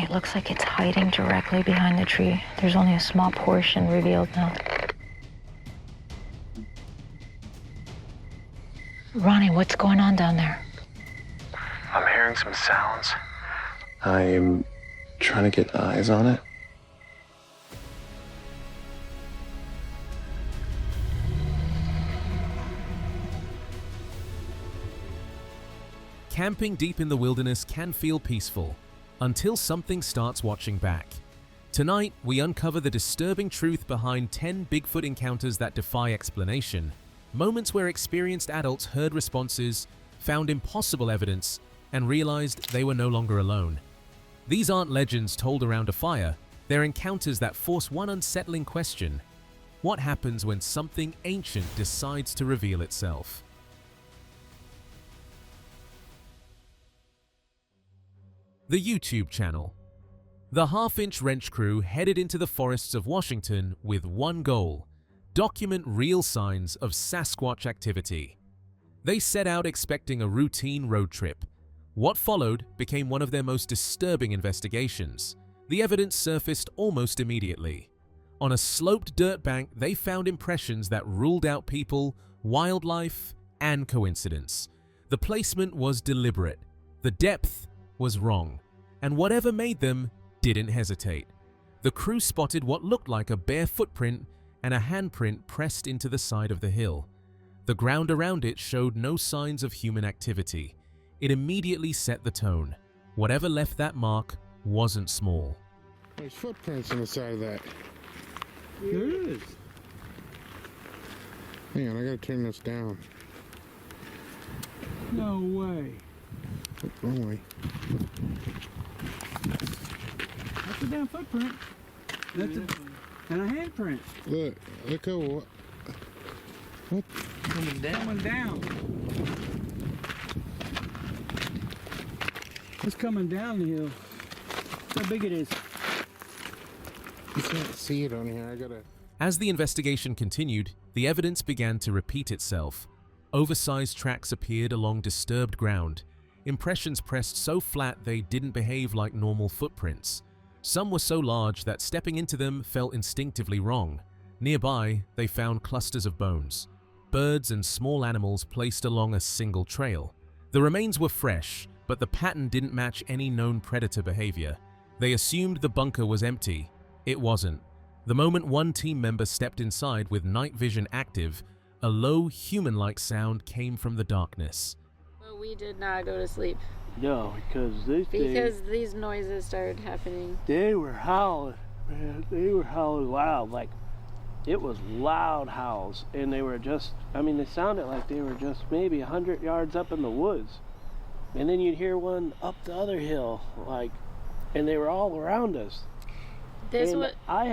It looks like it's hiding directly behind the tree. There's only a small portion revealed now. Ronnie, what's going on down there? I'm hearing some sounds. I'm trying to get eyes on it. Camping deep in the wilderness can feel peaceful, until something starts watching back. Tonight, we uncover the disturbing truth behind 10 Bigfoot encounters that defy explanation, moments where experienced adults heard responses, found impossible evidence, and realized they were no longer alone. These aren't legends told around a fire, they're encounters that force one unsettling question: what happens when something ancient decides to reveal itself? The YouTube channel. The half-inch wrench crew headed into the forests of Washington with one goal: document real signs of Sasquatch activity. They set out expecting a routine road trip. What followed became one of their most disturbing investigations. The evidence surfaced almost immediately. On a sloped dirt bank, they found impressions that ruled out people, wildlife, and coincidence. The placement was deliberate. The depth was wrong. And whatever made them didn't hesitate. The crew spotted what looked like a bare footprint and a handprint pressed into the side of the hill. The ground around it showed no signs of human activity. It immediately set the tone. Whatever left that mark wasn't small. There's footprints on the side of that. There is. Hang on, I gotta turn this down. No way. Oh, wrong way. That's a damn footprint. That's and a handprint. Look how what? Coming down. It's coming down the hill. How big it is. You can't see it on here. I gotta. As the investigation continued, the evidence began to repeat itself. Oversized tracks appeared along disturbed ground. Impressions pressed so flat they didn't behave like normal footprints. Some were so large that stepping into them felt instinctively wrong. Nearby, they found clusters of bones, birds and small animals placed along a single trail. The remains were fresh, but the pattern didn't match any known predator behavior. They assumed the bunker was empty. It wasn't. The moment one team member stepped inside with night vision active, a low, human-like sound came from the darkness. But we did not go to sleep. No, because these noises started happening. they were howling, man. They were howling loud. Like, it was loud howls. And they were just, I mean, they sounded like they were just maybe 100 yards up in the woods. And then you'd hear one up the other hill, like, and they were all around us. I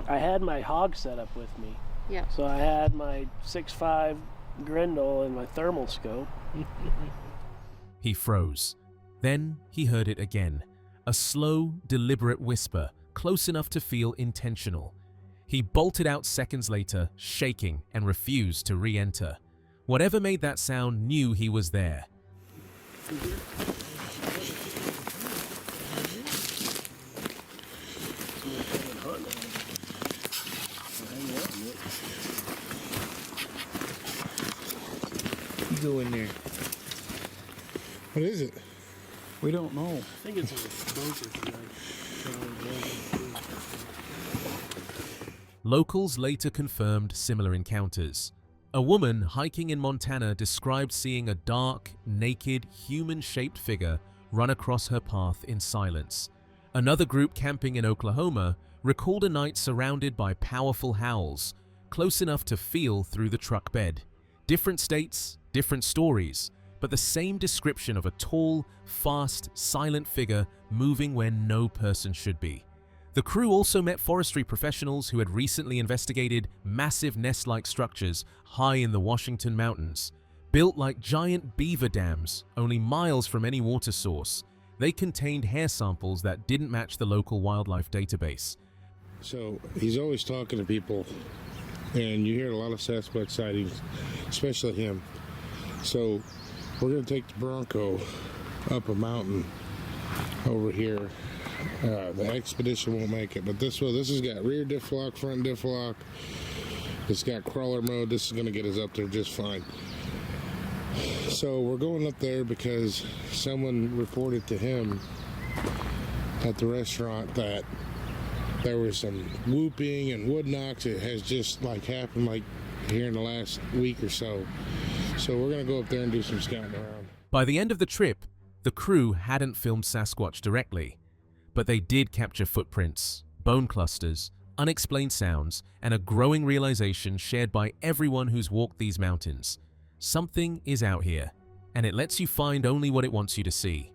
had my hog set up with me. Yeah. So I had my 6.5 Grendel and my thermal scope. He froze. Then he heard it again, a slow, deliberate whisper, close enough to feel intentional. He bolted out seconds later, shaking, and refused to re-enter. Whatever made that sound knew he was there. Go in there. What is it? We don't know. I think it's a bunker. Locals later confirmed similar encounters. A woman hiking in Montana described seeing a dark, naked, human-shaped figure run across her path in silence. Another group camping in Oklahoma recalled a night surrounded by powerful howls, close enough to feel through the truck bed. Different states, different stories, but the same description of a tall, fast, silent figure moving where no person should be. The crew also met forestry professionals who had recently investigated massive nest-like structures high in the Washington mountains. Built like giant beaver dams, only miles from any water source, they contained hair samples that didn't match the local wildlife database. So he's always talking to people, and you hear a lot of Sasquatch sightings, especially him. So we're going to take the Bronco up a mountain over here. The Expedition won't make it, but this has got rear diff lock, front diff lock. It's got crawler mode. This is going to get us up there just fine. So we're going up there because someone reported to him at the restaurant that there was some whooping and wood knocks. It has just like happened like here in the last week or so. So we're going to go up there and do some scouting around. By the end of the trip, the crew hadn't filmed Sasquatch directly, but they did capture footprints, bone clusters, unexplained sounds, and a growing realization shared by everyone who's walked these mountains. Something is out here, and it lets you find only what it wants you to see.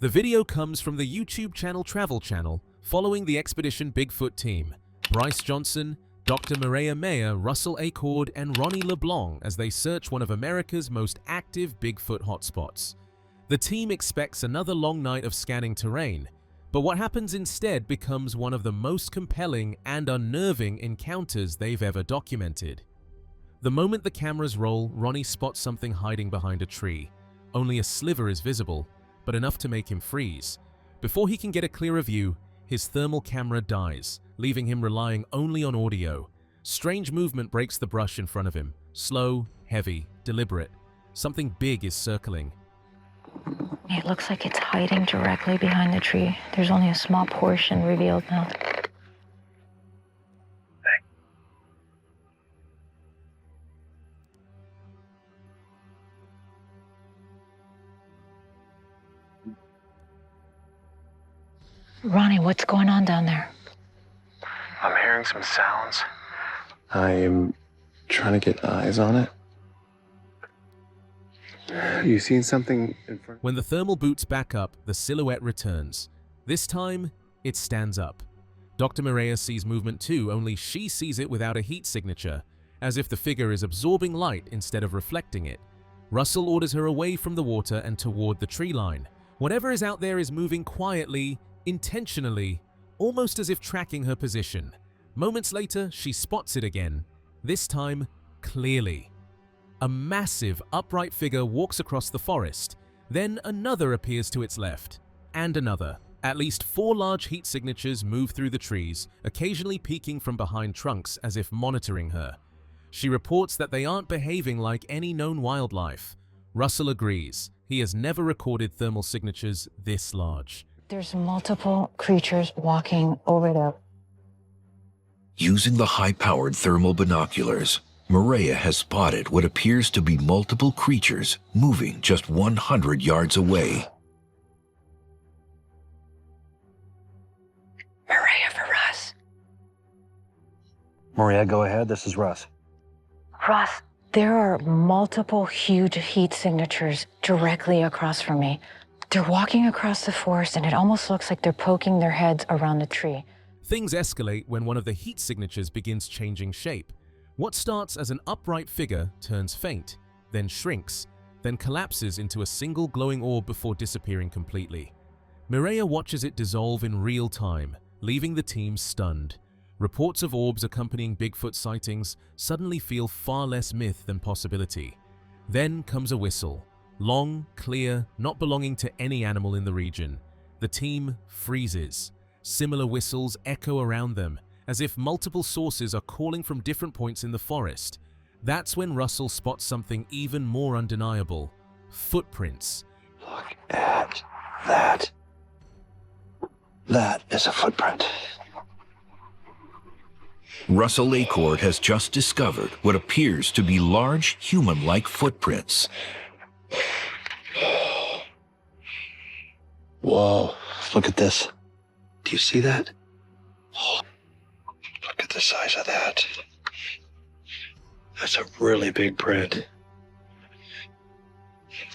The video comes from the YouTube channel Travel Channel following the Expedition Bigfoot team, Bryce Johnson, Dr. Mireya Mayer, Russell Acord, and Ronnie LeBlanc as they search one of America's most active Bigfoot hotspots. The team expects another long night of scanning terrain, but what happens instead becomes one of the most compelling and unnerving encounters they've ever documented. The moment the cameras roll, Ronnie spots something hiding behind a tree. Only a sliver is visible, but enough to make him freeze. Before he can get a clearer view, his thermal camera dies, leaving him relying only on audio. Strange movement breaks the brush in front of him. Slow, heavy, deliberate. Something big is circling. It looks like it's hiding directly behind the tree. There's only a small portion revealed now. Ronnie, what's going on down there? I'm hearing some sounds. I'm trying to get eyes on it. You seen something in front? When the thermal boots back up, the silhouette returns. This time, it stands up. Dr. Mireya sees movement too, only she sees it without a heat signature, as if the figure is absorbing light instead of reflecting it. Russell orders her away from the water and toward the tree line. Whatever is out there is moving quietly, intentionally, almost as if tracking her position. Moments later, she spots it again, this time clearly. A massive, upright figure walks across the forest. Then another appears to its left, and another. At least 4 large heat signatures move through the trees, occasionally peeking from behind trunks as if monitoring her. She reports that they aren't behaving like any known wildlife. Russell agrees. He has never recorded thermal signatures this large. There's multiple creatures walking over there. Using the high-powered thermal binoculars, Mireya has spotted what appears to be multiple creatures moving just 100 yards away. Mireya for Russ. Mireya, go ahead. This is Russ. Russ, there are multiple huge heat signatures directly across from me. They're walking across the forest, and it almost looks like they're poking their heads around the tree. Things escalate when one of the heat signatures begins changing shape. What starts as an upright figure turns faint, then shrinks, then collapses into a single glowing orb before disappearing completely. Mireya watches it dissolve in real time, leaving the team stunned. Reports of orbs accompanying Bigfoot sightings suddenly feel far less myth than possibility. Then comes a whistle. Long, clear, not belonging to any animal in the region. The team freezes. Similar whistles echo around them, as if multiple sources are calling from different points in the forest. That's when Russell spots something even more undeniable. Footprints. Look at that. That is a footprint. Russell Acord has just discovered what appears to be large human-like footprints. Whoa, look at this. Do you see that? Oh, look at the size of that. That's a really big print.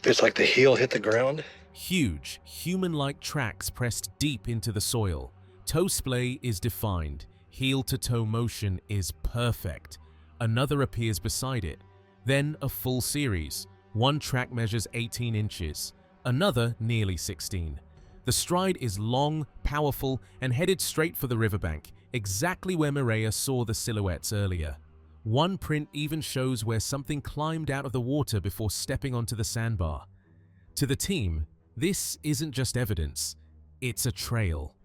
It's like the heel hit the ground. Huge, human-like tracks pressed deep into the soil. Toe splay is defined. Heel-to-toe motion is perfect. Another appears beside it. Then a full series. One track measures 18 inches. Another nearly 16. The stride is long, powerful, and headed straight for the riverbank, exactly where Mireya saw the silhouettes earlier. One print even shows where something climbed out of the water before stepping onto the sandbar. To the team, This isn't just evidence, it's a trail.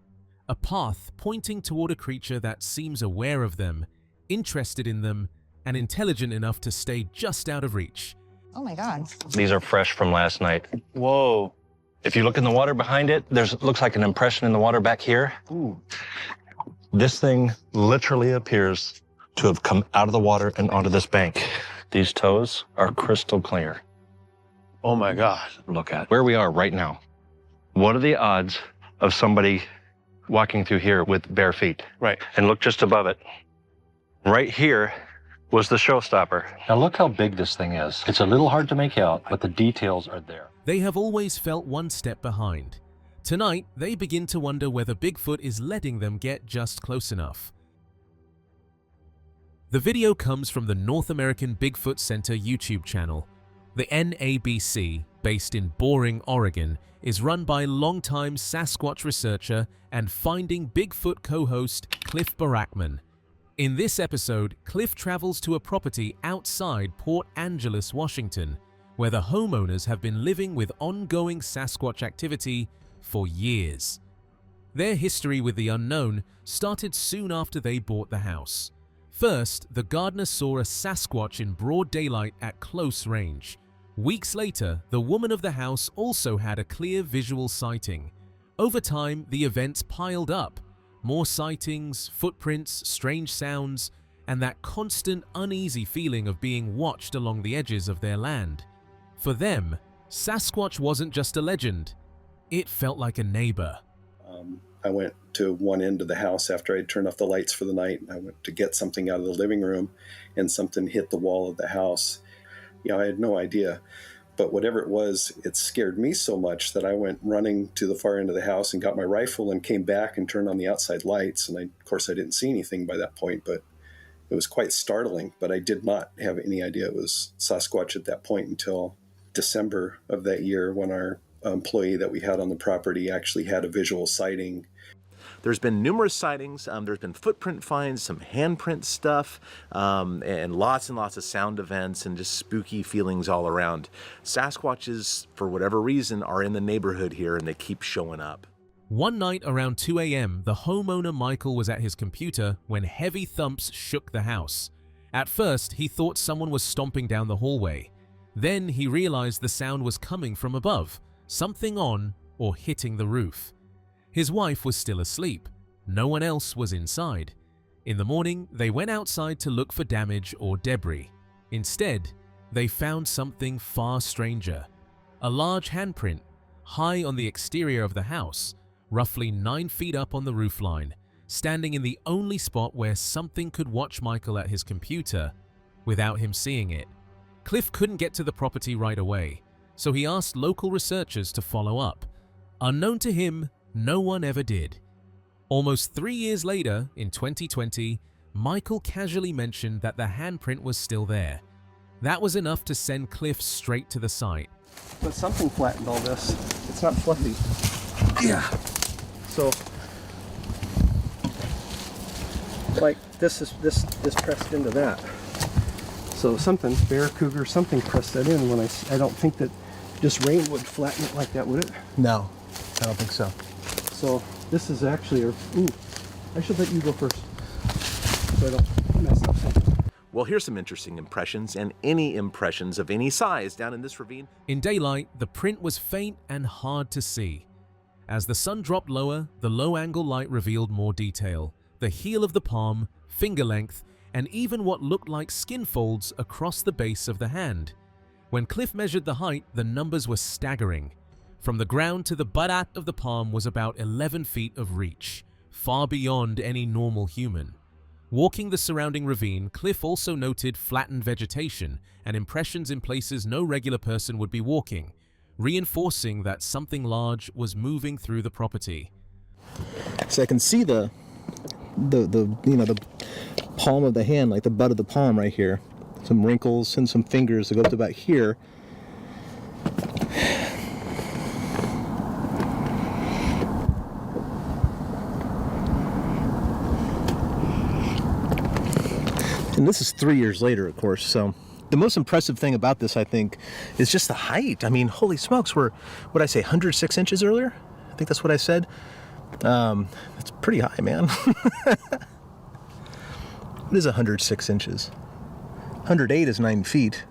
A path pointing toward a creature that seems aware of them, interested in them, and intelligent enough to stay just out of reach. Oh my God. These are fresh from last night. Whoa. If you look in the water behind it, looks like an impression in the water back here. Ooh. This thing literally appears to have come out of the water and onto this bank. These toes are crystal clear. Oh my God. Look at where we are right now. What are the odds of somebody walking through here with bare feet? Right. And look just above it. Right here was the showstopper. Now look how big this thing is. It's a little hard to make out, but the details are there. They have always felt one step behind. Tonight, they begin to wonder whether Bigfoot is letting them get just close enough. The video comes from the North American Bigfoot Center YouTube channel. The NABC, based in Boring, Oregon, is run by longtime Sasquatch researcher and Finding Bigfoot co-host Cliff Barackman. In this episode, Cliff travels to a property outside Port Angeles, Washington, where the homeowners have been living with ongoing Sasquatch activity for years. Their history with the unknown started soon after they bought the house. First, the gardener saw a Sasquatch in broad daylight at close range. Weeks later, the woman of the house also had a clear visual sighting. Over time, the events piled up. More sightings, footprints, strange sounds, and that constant uneasy feeling of being watched along the edges of their land. For them, Sasquatch wasn't just a legend, it felt like a neighbor. I went to one end of the house after I'd turned off the lights for the night. I went to get something out of the living room and something hit the wall of the house. I had no idea, but whatever it was, it scared me so much that I went running to the far end of the house and got my rifle and came back and turned on the outside lights. And of course I didn't see anything by that point, but it was quite startling. But I did not have any idea it was Sasquatch at that point until December of that year, when our employee that we had on the property actually had a visual sighting. There's been numerous sightings. There's been footprint finds, some handprint stuff, and lots of sound events and just spooky feelings all around. Sasquatches, for whatever reason, are in the neighborhood here and they keep showing up. One night around 2 a.m., the homeowner Michael was at his computer when heavy thumps shook the house. At first, he thought someone was stomping down the hallway. Then he realized the sound was coming from above, something on or hitting the roof. His wife was still asleep. No one else was inside. In the morning, they went outside to look for damage or debris. Instead, they found something far stranger. A large handprint, high on the exterior of the house, roughly 9 feet up on the roofline, standing in the only spot where something could watch Michael at his computer without him seeing it. Cliff couldn't get to the property right away, so he asked local researchers to follow up. Unknown to him, no one ever did. Almost 3 years later, in 2020, Michael casually mentioned that the handprint was still there. That was enough to send Cliff straight to the site. But something flattened all this. It's not fluffy. Yeah. So, like this pressed into that. So something, bear, cougar, something pressed that in. When I don't think that just rain would flatten it like that, would it? No, I don't think so. So this is actually, I should let you go first, so I don't mess up something. Well, here's some interesting impressions, and any impressions of any size down in this ravine. In daylight, the print was faint and hard to see. As the sun dropped lower, the low-angle light revealed more detail. The heel of the palm, finger length, and even what looked like skin folds across the base of the hand. When Cliff measured the height, the numbers were staggering. From the ground to the buttock of the palm was about 11 feet of reach, far beyond any normal human. Walking the surrounding ravine, Cliff also noted flattened vegetation and impressions in places no regular person would be walking, reinforcing that something large was moving through the property. So I can see the palm of the hand, like the butt of the palm right here. Some wrinkles and some fingers that go up to about here. And this is 3 years later, of course, so The most impressive thing about this, I think, is just the height. I mean, holy smokes, we're, what'd I say, 106 inches earlier? I think that's what I said. That's pretty high, man. What is 106 inches? 108 is 9 feet.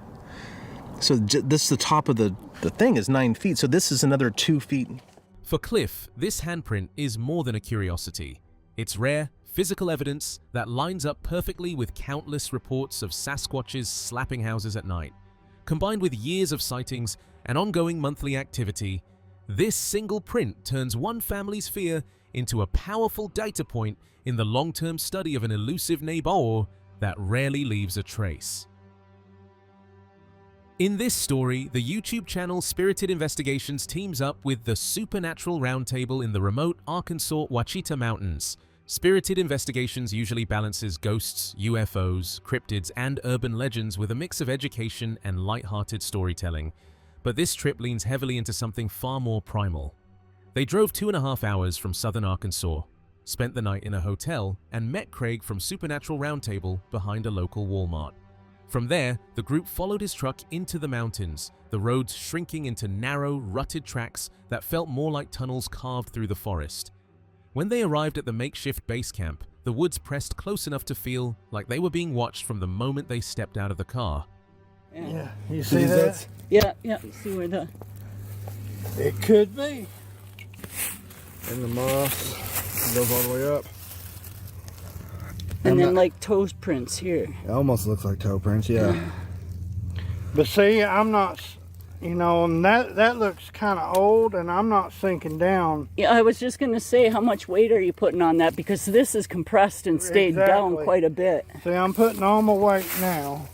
So this, the top of the thing is 9 feet, so this is another 2 feet. For Cliff, this handprint is more than a curiosity. It's rare, physical evidence that lines up perfectly with countless reports of Sasquatches slapping houses at night. Combined with years of sightings and ongoing monthly activity, this single print turns one family's fear into a powerful data point in the long-term study of an elusive neighbor that rarely leaves a trace. In this story, the YouTube channel Spirited Investigations teams up with the Supernatural Roundtable in the remote Arkansas Ouachita Mountains. Spirited Investigations usually balances ghosts, UFOs, cryptids, and urban legends with a mix of education and light-hearted storytelling. But this trip leans heavily into something far more primal. They drove 2.5 hours from southern Arkansas, spent the night in a hotel, and met Craig from Supernatural Roundtable behind a local Walmart. From there, the group followed his truck into the mountains, the roads shrinking into narrow, rutted tracks that felt more like tunnels carved through the forest. When they arrived at the makeshift base camp, the woods pressed close enough to feel like they were being watched from the moment they stepped out of the car. Yeah, you see that? Yeah, see where the... It could be. And the moss goes all the way up. And then like toe prints here. It almost looks like toe prints, yeah. But see, I'm not, you know, and that looks kind of old, and I'm not sinking down. Yeah, I was just going to say, how much weight are you putting on that? Because this is compressed and stayed down quite a bit. See, I'm putting all my weight now.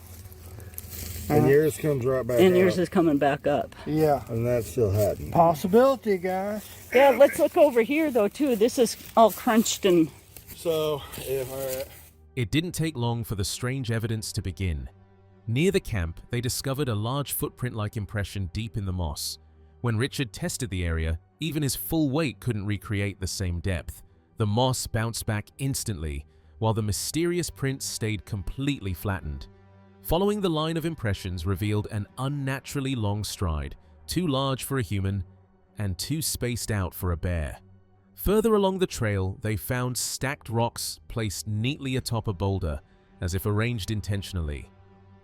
And yours comes right back up. And yours is coming back up. Yeah. And that's still happening. Possibility, guys. Yeah, let's look over here, though, too. This is all crunched and... So, if It didn't take long for the strange evidence to begin. Near the camp, they discovered a large footprint-like impression deep in the moss. When Richard tested the area, even his full weight couldn't recreate the same depth. The moss bounced back instantly, while the mysterious print stayed completely flattened. Following the line of impressions revealed an unnaturally long stride, too large for a human and too spaced out for a bear. Further along the trail, they found stacked rocks placed neatly atop a boulder, as if arranged intentionally.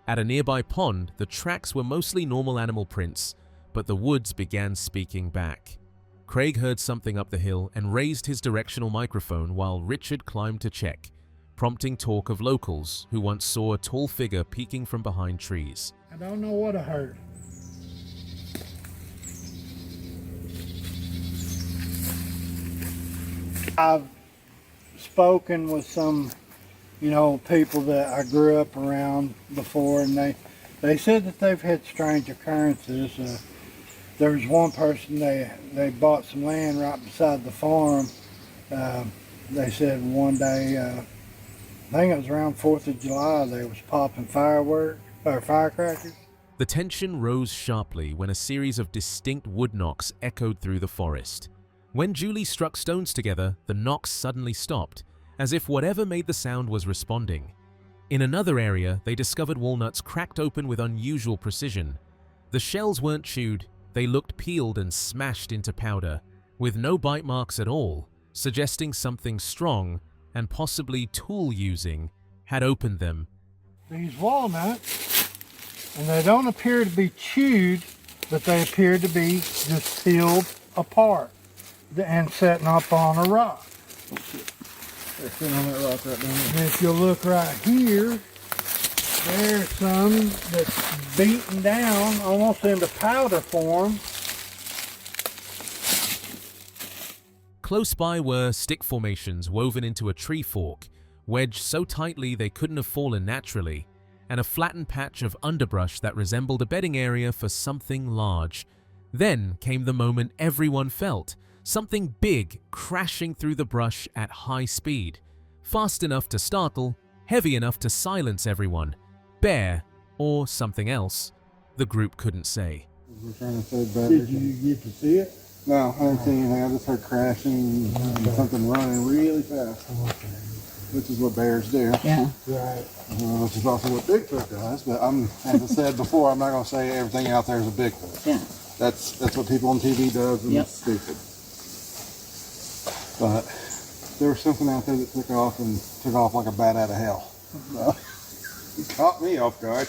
At a nearby pond, the tracks were mostly normal animal prints, but the woods began speaking back. Craig heard something up the hill and raised his directional microphone while Richard climbed to check, prompting talk of locals who once saw a tall figure peeking from behind trees. I don't know what I heard. I've spoken with some, you know, people that I grew up around before, and they said that they've had strange occurrences. There was one person, they bought some land right beside the farm. They said one day, I think it was around 4th of July, they was popping firecrackers. The tension rose sharply when a series of distinct wood knocks echoed through the forest. When Julie struck stones together, the knocks suddenly stopped, as if whatever made the sound was responding. In another area, they discovered walnuts cracked open with unusual precision. The shells weren't chewed, they looked peeled and smashed into powder, with no bite marks at all, suggesting something strong and possibly tool-using had opened them. These walnuts, and they don't appear to be chewed, but they appear to be just peeled apart and setting up on a rock. They're sitting on that rock right now. And if you look right here, there's some that's beaten down almost into powder form. Close by were stick formations woven into a tree fork, wedged so tightly they couldn't have fallen naturally, and a flattened patch of underbrush that resembled a bedding area for something large. Then came the moment everyone felt, something big crashing through the brush at high speed, fast enough to startle, heavy enough to silence everyone. Bear, or something else, the group couldn't say. Did you get to see it? No, I didn't see anything. I just heard crashing and something running really fast. which is what bears do. Yeah. Right. Which is also what Bigfoot does. But as I said before, I'm not going to say everything out there is a Bigfoot. Yeah. That's what people on TV does, and it's stupid. But there was something out there that took off like a bat out of hell. It caught me off guard.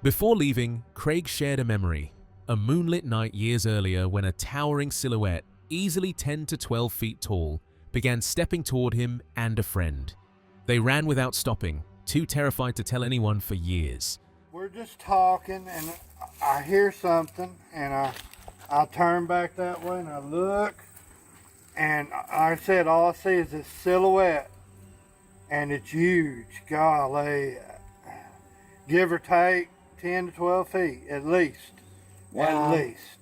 Before leaving, Craig shared a memory, a moonlit night years earlier when a towering silhouette, easily 10 to 12 feet tall, began stepping toward him and a friend. They ran without stopping, too terrified to tell anyone for years. We're just talking, and I hear something, and I turn back that way, and I look, and like I said, all I see is this silhouette, and it's huge. Golly, give or take 10 to 12 feet, at least. Wow. At least.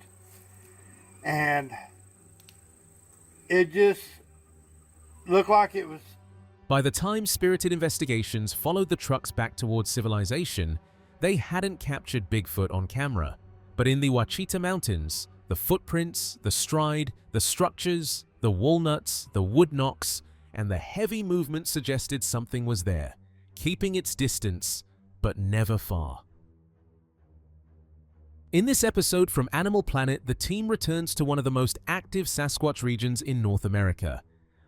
And it just looked like it was... By the time spirited investigations followed the trucks back towards civilization, they hadn't captured Bigfoot on camera. But in the Ouachita Mountains, the footprints, the stride, the structures, the walnuts, the wood knocks, and the heavy movement suggested something was there, keeping its distance, but never far. In this episode from Animal Planet, the team returns to one of the most active Sasquatch regions in North America.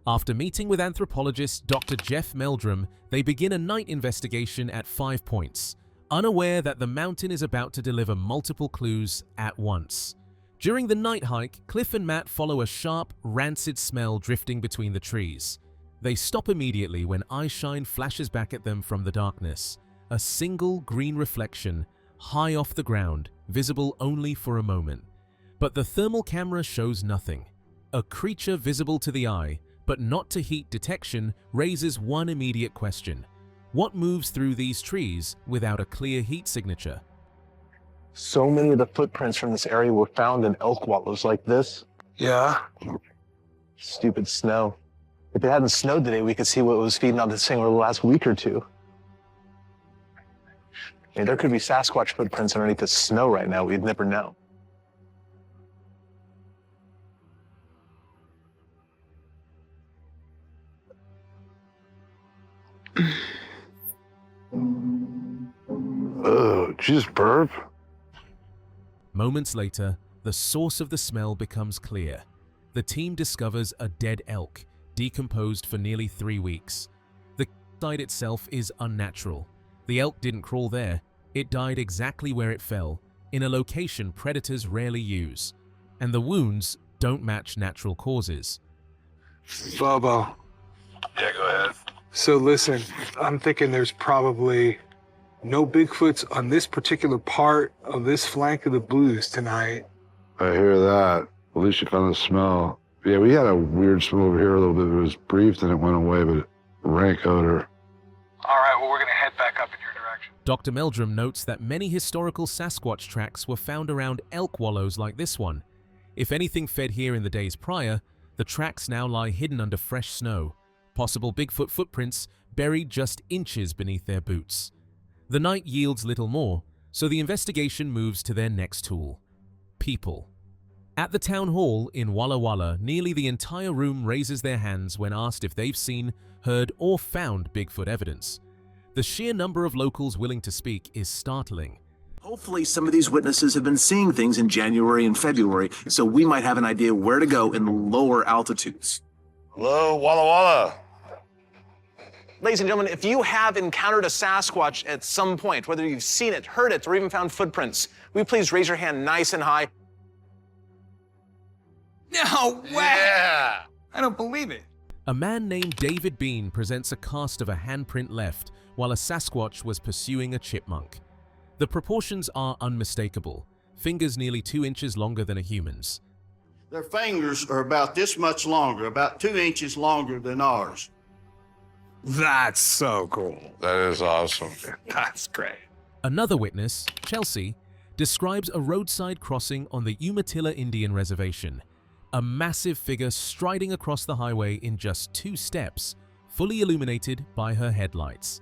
After meeting with anthropologist Dr. Jeff Meldrum, they begin a night investigation at 5 Points, unaware that the mountain is about to deliver multiple clues at once. During the night hike, Cliff and Matt follow a sharp, rancid smell drifting between the trees. They stop immediately when eyeshine flashes back at them from the darkness, a single green reflection, high off the ground, visible only for a moment. But the thermal camera shows nothing. A creature visible to the eye, but not to heat detection, raises one immediate question. What moves through these trees without a clear heat signature? So many of the footprints from this area were found in elk wallows like this. Yeah. Stupid snow. If it hadn't snowed today, we could see what was feeding on this thing over the last week or two. I mean, there could be Sasquatch footprints underneath the snow right now. We'd never know. Oh, Jesus, burp. Moments later, the source of the smell becomes clear. The team discovers a dead elk, decomposed for nearly 3 weeks. The site itself is unnatural. The elk didn't crawl there. It died exactly where it fell, in a location predators rarely use. And the wounds don't match natural causes. Bobo. Yeah, go ahead. So listen, I'm thinking there's probably no Bigfoots on this particular part of this flank of the Blues tonight. I hear that. At least you found the smell. Yeah, we had a weird smell over here a little bit. It was brief, then it went away, but rank odor. All right, well, we're going to head back up in your direction. Dr. Meldrum notes that many historical Sasquatch tracks were found around elk wallows like this one. If anything fed here in the days prior, the tracks now lie hidden under fresh snow, possible Bigfoot footprints buried just inches beneath their boots. The night yields little more, so the investigation moves to their next tool: people. At the town hall in Walla Walla, nearly the entire room raises their hands when asked if they've seen, heard, or found Bigfoot evidence. The sheer number of locals willing to speak is startling. Hopefully some of these witnesses have been seeing things in January and February, so we might have an idea where to go in the lower altitudes. Hello, Walla Walla. Ladies and gentlemen, if you have encountered a Sasquatch at some point, whether you've seen it, heard it, or even found footprints, will you please raise your hand nice and high? No way! Yeah! I don't believe it. A man named David Bean presents a cast of a handprint left while a Sasquatch was pursuing a chipmunk. The proportions are unmistakable, fingers nearly 2 inches longer than a human's. Their fingers are about this much longer, about 2 inches longer than ours. That's so cool. That is awesome. That's great. Another witness, Chelsea, describes a roadside crossing on the Umatilla Indian Reservation. A massive figure striding across the highway in just 2 steps, fully illuminated by her headlights.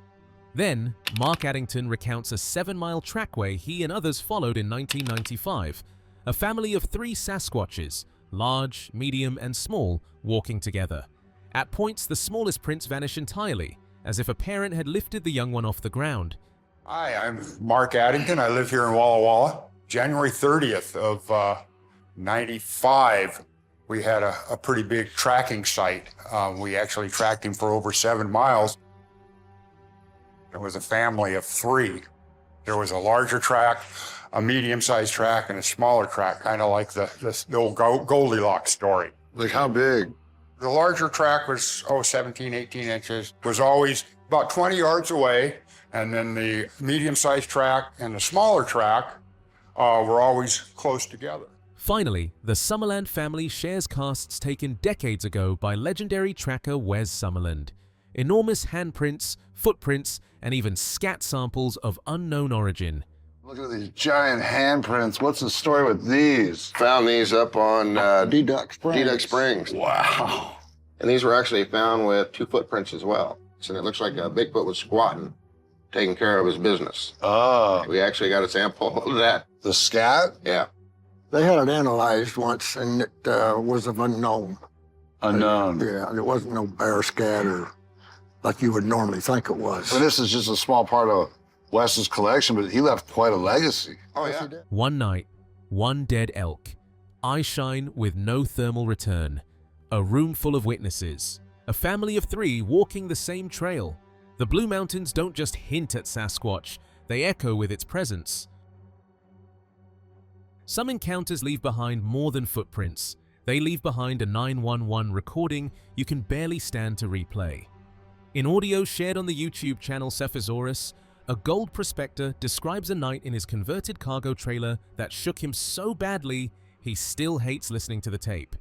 Then, Mark Addington recounts a 7-mile trackway he and others followed in 1995, a family of 3 Sasquatches, large, medium, and small, walking together. At points, the smallest prints vanish entirely, as if a parent had lifted the young one off the ground. Hi, I'm Mark Addington. I live here in Walla Walla. January 30th of 95, we had a pretty big tracking site. We actually tracked him for over 7 miles. There was a family of 3. There was a larger track, a medium-sized track, and a smaller track, kind of like the old Goldilocks story. Like how big? The larger track was, 17, 18 inches, was always about 20 yards away, and then the medium-sized track and the smaller track were always close together. Finally, the Summerland family shares casts taken decades ago by legendary tracker Wes Summerland. Enormous handprints, footprints, and even scat samples of unknown origin. Look at these giant handprints. What's the story with these? Found these up on Deduck Springs. Wow. And these were actually found with 2 footprints as well. So it looks like Bigfoot was squatting, taking care of his business. Oh. We actually got a sample of that. The scat? Yeah. They had it analyzed once, and it was of unknown. Unknown. Yeah, there wasn't no bear scat or like you would normally think it was. Well, this is just a small part of Wes's collection, but he left quite a legacy. Oh, yeah. One night, one dead elk, eye shine with no thermal return, a room full of witnesses, a family of 3 walking the same trail. The Blue Mountains don't just hint at Sasquatch, they echo with its presence. Some encounters leave behind more than footprints. They leave behind a 911 recording you can barely stand to replay. In audio shared on the YouTube channel Cephisaurus, a gold prospector describes a night in his converted cargo trailer that shook him so badly he still hates listening to the tape.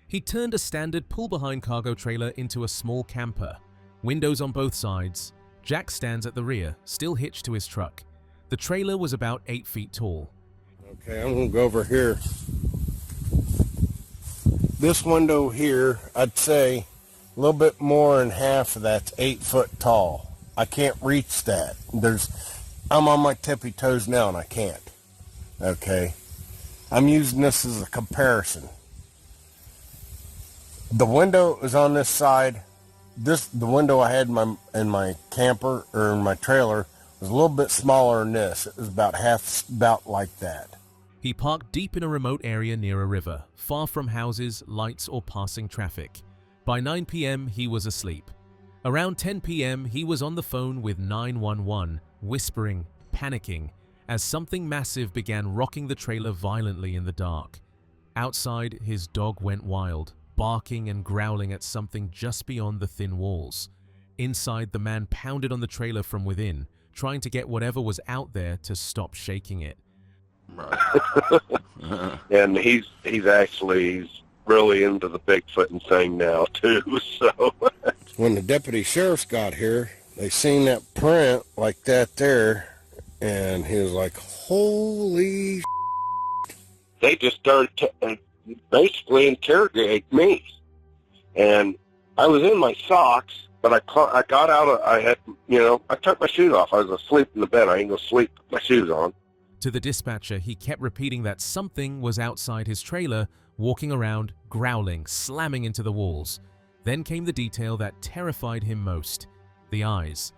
He turned a standard pull-behind cargo trailer into a small camper. Windows on both sides. Jack stands at the rear, still hitched to his truck. The trailer was about 8 feet tall. Okay, I'm gonna go over here. This window here, I'd say a little bit more than half of that's 8 foot tall. I can't reach that. I'm on my tippy toes now and I can't. Okay. I'm using this as a comparison. The window is on this side. The window I had in my camper or in my trailer was a little bit smaller than this. It was about like that. He parked deep in a remote area near a river, far from houses, lights, or passing traffic. By 9 p.m., he was asleep. Around 10 p.m., he was on the phone with 911, whispering, panicking, as something massive began rocking the trailer violently in the dark. Outside, his dog went wild, barking and growling at something just beyond the thin walls. Inside, the man pounded on the trailer from within, trying to get whatever was out there to stop shaking it. And he's really into the Bigfoot thing now too. So when the deputy sheriffs got here, they seen that print like that there, and he was like, "Holy!" They just started to basically interrogate me, and I was in my socks, but I got out of. I took my shoes off. I was asleep in the bed. I ain't gonna sleep with my shoes on. To the dispatcher, he kept repeating that something was outside his trailer, walking around, growling, slamming into the walls. Then came the detail that terrified him most: the eyes.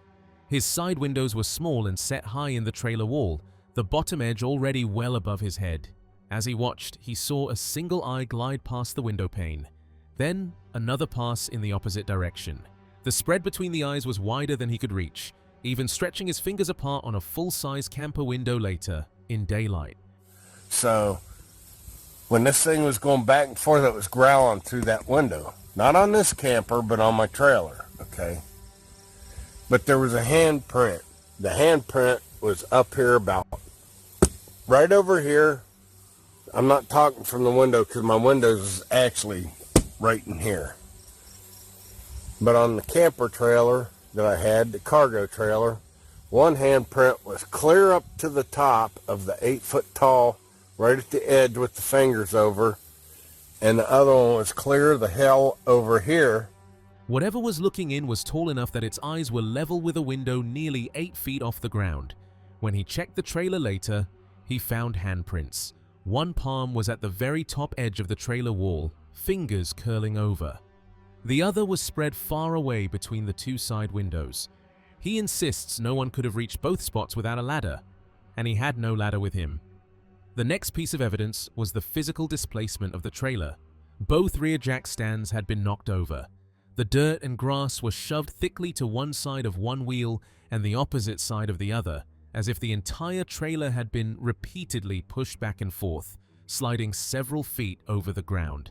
His side windows were small and set high in the trailer wall, the bottom edge already well above his head. As he watched, he saw a single eye glide past the window pane. Then, another pass in the opposite direction. The spread between the eyes was wider than he could reach, even stretching his fingers apart on a full-size camper window later, in daylight. So, when this thing was going back and forth, it was growling through that window. Not on this camper, but on my trailer, okay? But there was a handprint. The handprint was up here about right over here. I'm not talking from the window because my window is actually right in here. But on the camper trailer that I had, the cargo trailer, one handprint was clear up to the top of the 8 foot tall, right at the edge with the fingers over, and the other one was clear the hell over here. Whatever was looking in was tall enough that its eyes were level with a window nearly 8 feet off the ground. When he checked the trailer later, he found handprints. One palm was at the very top edge of the trailer wall, fingers curling over. The other was spread far away between the two side windows. He insists no one could have reached both spots without a ladder, and he had no ladder with him. The next piece of evidence was the physical displacement of the trailer. Both rear jack stands had been knocked over. The dirt and grass were shoved thickly to one side of one wheel and the opposite side of the other, as if the entire trailer had been repeatedly pushed back and forth, sliding several feet over the ground.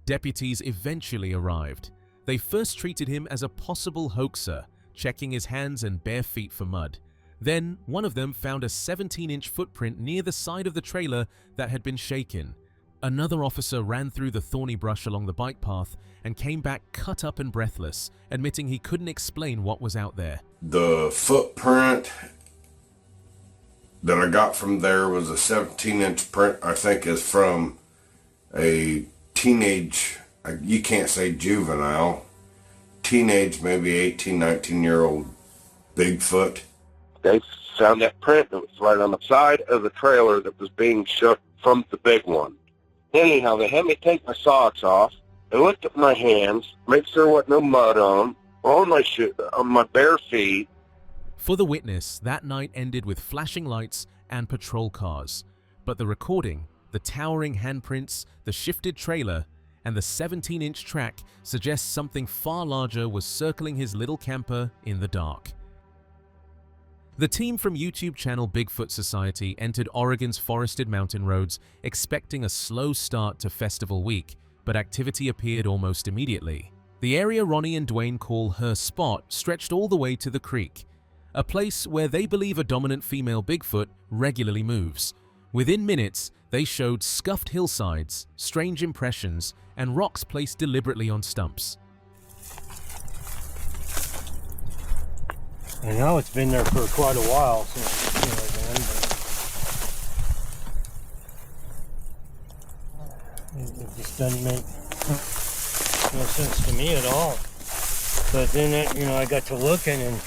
Deputies eventually arrived. They first treated him as a possible hoaxer, checking his hands and bare feet for mud. Then, one of them found a 17-inch footprint near the side of the trailer that had been shaken. Another officer ran through the thorny brush along the bike path and came back cut up and breathless, admitting he couldn't explain what was out there. The footprint that I got from there was a 17-inch print, I think is from a teenage, you can't say juvenile, teenage, maybe 18, 19-year-old Bigfoot. They found that print that was right on the side of the trailer that was being shook from the big one. Anyhow, they had me take my socks off. They looked at my hands, make sure there wasn't no mud on my bare feet. For the witness, that night ended with flashing lights and patrol cars. But the recording, the towering handprints, the shifted trailer, and the 17-inch track suggests something far larger was circling his little camper in the dark. The team from YouTube channel Bigfoot Society entered Oregon's forested mountain roads, expecting a slow start to festival week, but activity appeared almost immediately. The area Ronnie and Dwayne call her spot stretched all the way to the creek, a place where they believe a dominant female Bigfoot regularly moves. Within minutes, they showed scuffed hillsides, strange impressions, and rocks placed deliberately on stumps. I know it's been there for quite a while since, then, but it just doesn't make no sense to me at all. But then, I got to looking and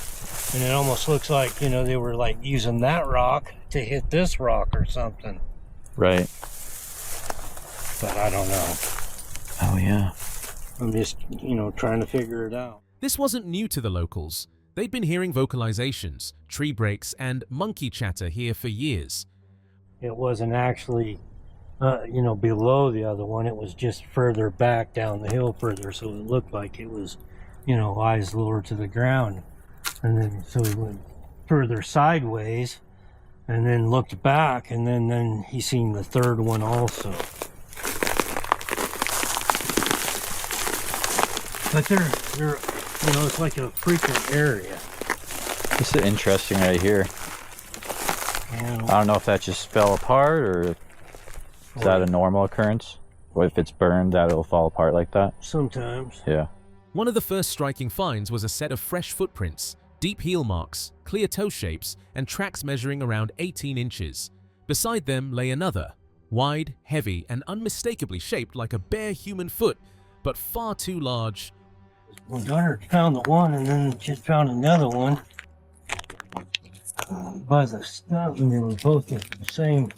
it almost looks like, they were like using that rock to hit this rock or something. Right. But I don't know. Oh, yeah. I'm just, trying to figure it out. This wasn't new to the locals. They'd been hearing vocalizations, tree breaks, and monkey chatter here for years. It wasn't actually, below the other one. It was just further back down the hill further, so it looked like it was, eyes lower to the ground. And then, so he went further sideways, and then looked back, and then he seen the third one also. But they're it's like a frequent area. This is interesting right here. I don't know if that just fell apart or is that a normal occurrence? Or if it's burned, that it'll fall apart like that? Sometimes. Yeah. One of the first striking finds was a set of fresh footprints, deep heel marks, clear toe shapes, and tracks measuring around 18 inches. Beside them lay another, wide, heavy, and unmistakably shaped like a bare human foot, but far too large. My daughter found the one and then just found another one by the stump, and they were both the same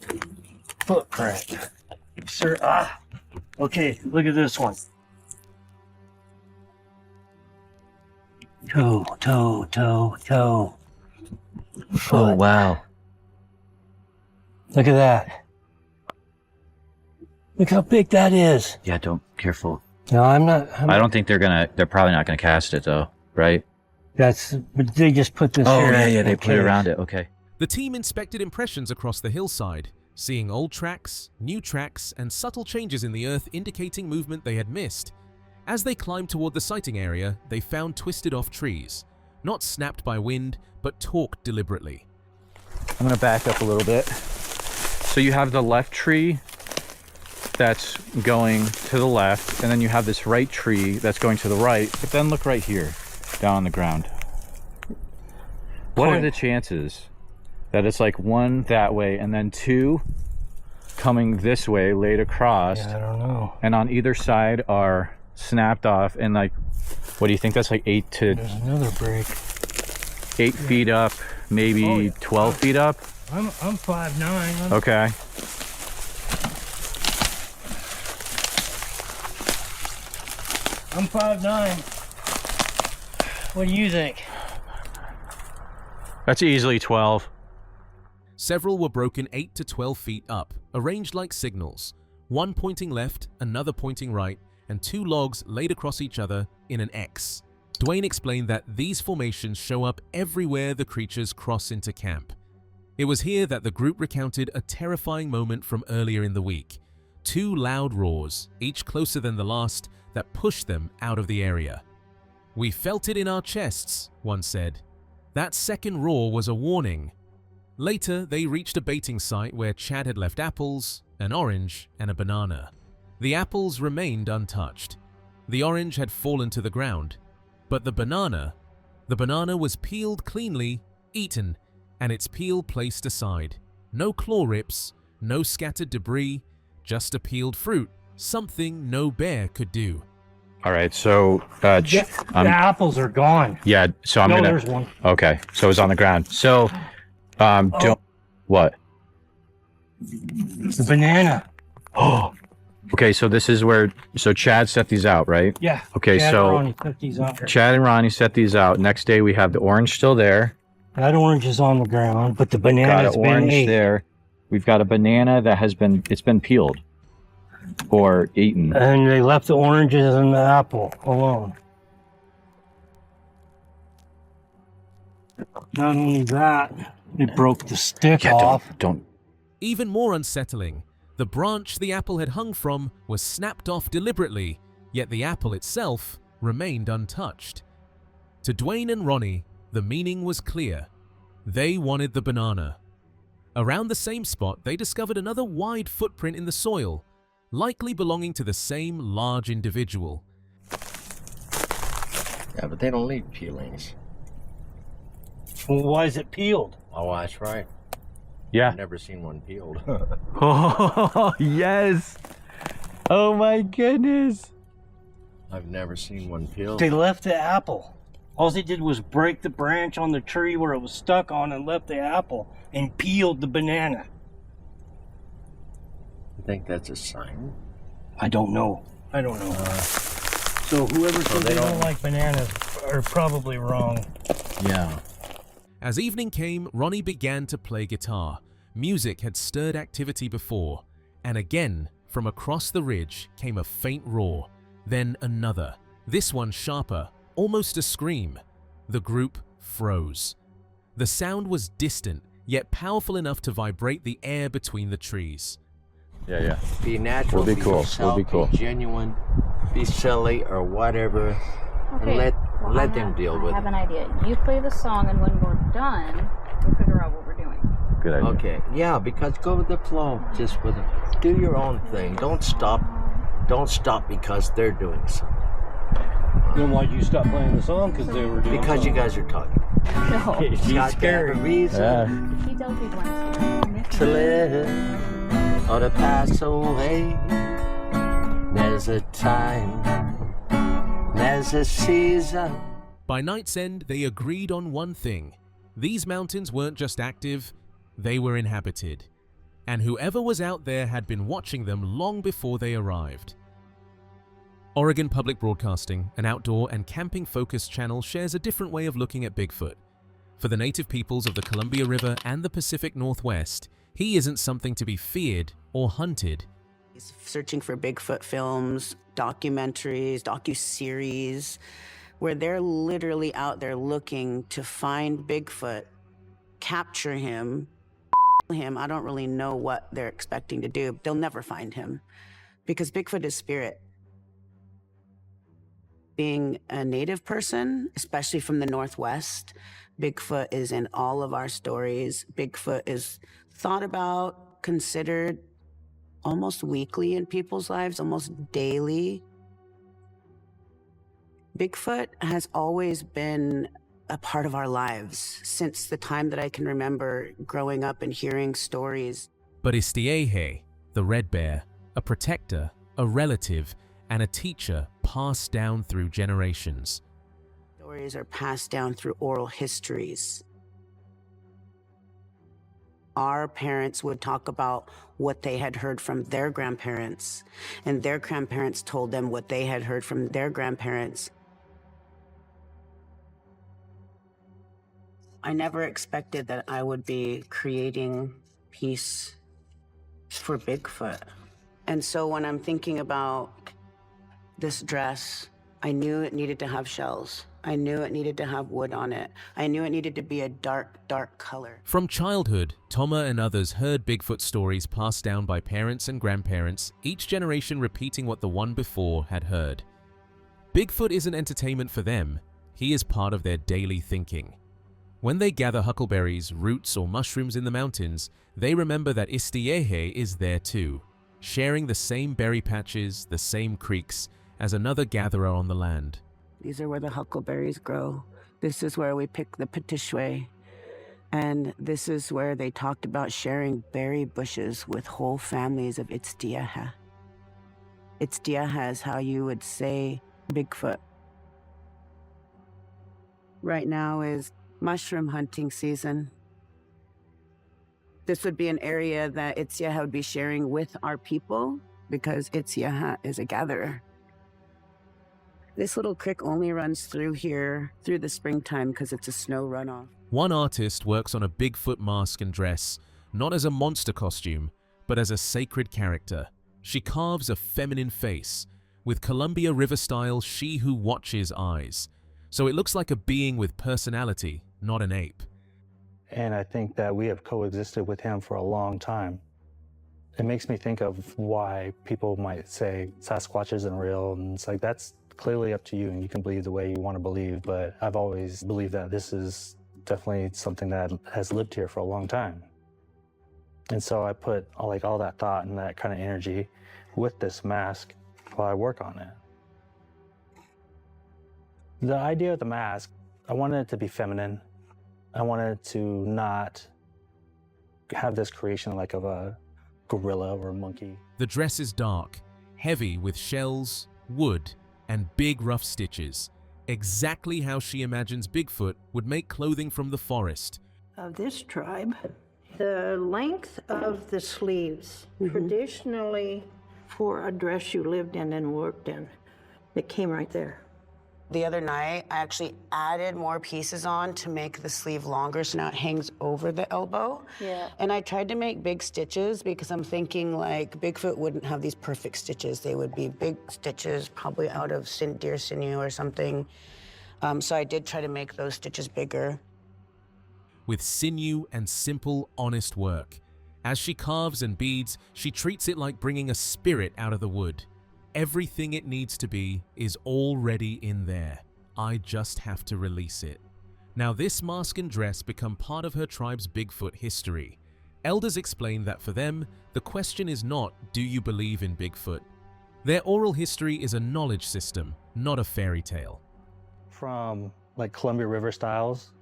footprint. Sir, okay, look at this one. Toe. Foot. Oh, wow. Look at that. Look how big that is. Yeah, careful. No, I don't think they're probably not gonna cast it though, right? But they just put this here. Oh, yeah, they put it around it, okay. The team inspected impressions across the hillside, seeing old tracks, new tracks, and subtle changes in the earth indicating movement they had missed. As they climbed toward the sighting area, they found twisted off trees, not snapped by wind, but torqued deliberately. I'm gonna back up a little bit. So you have the left tree that's going to the left, and then you have this right tree that's going to the right, but then look right here, down on the ground. What are the chances that it's like one that way and then two coming this way laid across? Yeah, I don't know. And on either side are snapped off, and like, what do you think that's like? There's another break. 8 feet up, maybe 12 feet up? I'm 5'9". Okay. I'm 5'9". What do you think? That's easily 12. Several were broken 8 to 12 feet up, arranged like signals, one pointing left, another pointing right, and 2 logs laid across each other in an X. Dwayne explained that these formations show up everywhere the creatures cross into camp. It was here that the group recounted a terrifying moment from earlier in the week. 2 loud roars, each closer than the last, that pushed them out of the area. "We felt it in our chests," one said. That second roar was a warning. Later, they reached a baiting site where Chad had left apples, an orange, and a banana. The apples remained untouched. The orange had fallen to the ground, but the banana was peeled cleanly, eaten, and its peel placed aside. No claw rips, no scattered debris, just a peeled fruit, something no bear could do. All right, so The apples are gone. yeah, so I'm No, gonna. there's one. Okay, so it's on the ground. So, don't what? The banana. Oh, okay. So this is where. So Chad set these out, right? Yeah. Okay, Chad so and Ronnie put these on there. Chad and Ronnie set these out. Next day we have the orange still there. That orange is on the ground, but the Got banana's an been orange ate. there. We've got a banana that has been peeled or eaten. And they left the oranges and the apple alone. Not only that, it broke the stick off. Don't. Even more unsettling, the branch the apple had hung from was snapped off deliberately, yet the apple itself remained untouched. To Dwayne and Ronnie, the meaning was clear. They wanted the banana. Around the same spot, they discovered another wide footprint in the soil, likely belonging to the same large individual. Yeah, but they don't leave peelings. Well, why is it peeled? Oh, that's right. Yeah. I've never seen one peeled. Oh, yes. Oh my goodness. I've never seen one peeled. They left the apple. All they did was break the branch on the tree where it was stuck on and left the apple and peeled the banana. You think that's a sign? I don't know. So whoever said they don't like bananas are probably wrong. Yeah. As evening came, Ronnie began to play guitar. Music had stirred activity before, and again, from across the ridge came a faint roar, then another, this one sharper, almost a scream. The group froze. The sound was distant, yet powerful enough to vibrate the air between the trees. Yeah. Be natural, We'll be cool. yourself, We'll be cool. Be genuine, be silly or whatever, and let them deal with I have it. an idea. You play the song, and when we're done, we'll figure out what we're doing. Good idea. Okay, yeah, because go with the flow. Just with it. Do your own thing. Don't stop. Don't stop because they're doing something. Then why'd you stop playing the song? Because they were doing Because you something? guys are talking. No. You got to have a reason He tells me when to live or to pass away. There's a time, there's a season. By night's end, they agreed on one thing. These mountains weren't just active, they were inhabited. And whoever was out there had been watching them long before they arrived. Oregon Public Broadcasting, an outdoor and camping-focused channel, shares a different way of looking at Bigfoot. For the native peoples of the Columbia River and the Pacific Northwest, he isn't something to be feared or hunted. Searching for Bigfoot films, documentaries, docuseries, where they're literally out there looking to find Bigfoot, capture him. I don't really know what they're expecting to do. They'll never find him because Bigfoot is spirit. Being a native person, especially from the Northwest, Bigfoot is in all of our stories. Bigfoot is thought about, considered almost weekly in people's lives, almost daily. Bigfoot has always been a part of our lives since the time that I can remember growing up and hearing stories. But Istiehe, the red bear, a protector, a relative, and a teacher passed down through generations. Stories are passed down through oral histories. Our parents would talk about what they had heard from their grandparents, and their grandparents told them what they had heard from their grandparents. I never expected that I would be creating piece for Bigfoot. And so when I'm thinking about this dress, I knew it needed to have shells. I knew it needed to have wood on it. I knew it needed to be a dark, dark color. From childhood, Toma and others heard Bigfoot stories passed down by parents and grandparents, each generation repeating what the one before had heard. Bigfoot isn't entertainment for them, he is part of their daily thinking. When they gather huckleberries, roots, or mushrooms in the mountains, they remember that Istiehe is there too, sharing the same berry patches, the same creeks, as another gatherer on the land. These are where the huckleberries grow. This is where we pick the petishwe. And this is where they talked about sharing berry bushes with whole families of Istiehe. Istiehe is how you would say Bigfoot. Right now is mushroom hunting season. This would be an area that Istiehe would be sharing with our people because Istiehe is a gatherer. This little creek only runs through here through the springtime because it's a snow runoff. One artist works on a Bigfoot mask and dress, not as a monster costume, but as a sacred character. She carves a feminine face, with Columbia River-style she who watches eyes. So it looks like a being with personality, not an ape. And I think that we have coexisted with him for a long time. It makes me think of why people might say Sasquatch isn't real, and it's like, that's clearly up to you, and you can believe the way you want to believe, but I've always believed that this is definitely something that has lived here for a long time. And so I put all that thought and that kind of energy with this mask while I work on it. The idea of the mask, I wanted it to be feminine. I wanted to not have this creation like of a gorilla or a monkey. The dress is dark, heavy with shells, wood, and big rough stitches, exactly how she imagines Bigfoot would make clothing from the forest. Of this tribe, the length of the sleeves, traditionally for a dress you lived in and worked in, it came right there. The other night, I actually added more pieces on to make the sleeve longer, so now it hangs over the elbow. Yeah. And I tried to make big stitches because I'm thinking like Bigfoot wouldn't have these perfect stitches. They would be big stitches, probably out of deer sinew or something. So I did try to make those stitches bigger. With sinew and simple, honest work. As she carves and beads, she treats it like bringing a spirit out of the wood. Everything it needs to be is already in there. I just have to release it. Now this mask and dress become part of her tribe's Bigfoot history. Elders explain that for them, the question is not, do you believe in Bigfoot? Their oral history is a knowledge system, not a fairy tale. From like Columbia River styles,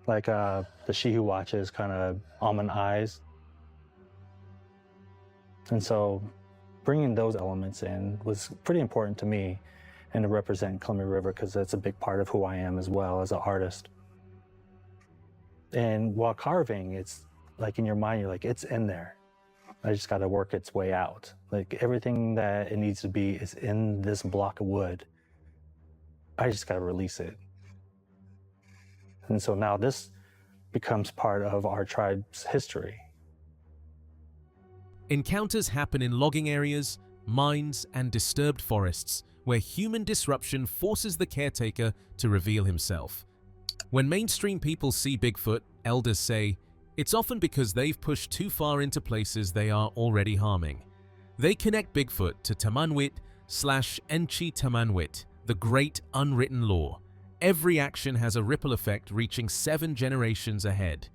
like the she who watches kind of almond eyes. And so bringing those elements in was pretty important to me and to represent Columbia River because that's a big part of who I am as well as an artist. And while carving, it's like in your mind, you're like, it's in there. I just got to work its way out. Like everything that it needs to be is in this block of wood. I just got to release it. And so now this becomes part of our tribe's history. Encounters happen in logging areas, mines, and disturbed forests where human disruption forces the caretaker to reveal himself. When mainstream people see Bigfoot, elders say, it's often because they've pushed too far into places they are already harming. They connect Bigfoot to Tamanwit/Enchi Tamanwit, the great unwritten law. Every action has a ripple effect reaching 7 generations ahead.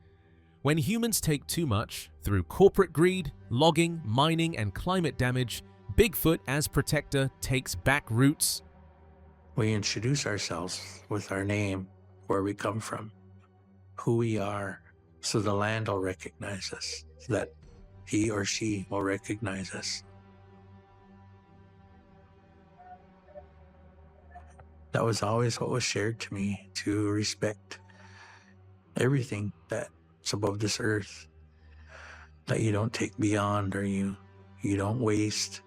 When humans take too much, through corporate greed, logging, mining, and climate damage, Bigfoot as protector takes back roots. We introduce ourselves with our name, where we come from, who we are, so the land will recognize us, so that he or she will recognize us. That was always what was shared to me, to respect everything that's above this earth. that you don't take beyond, or you don't waste.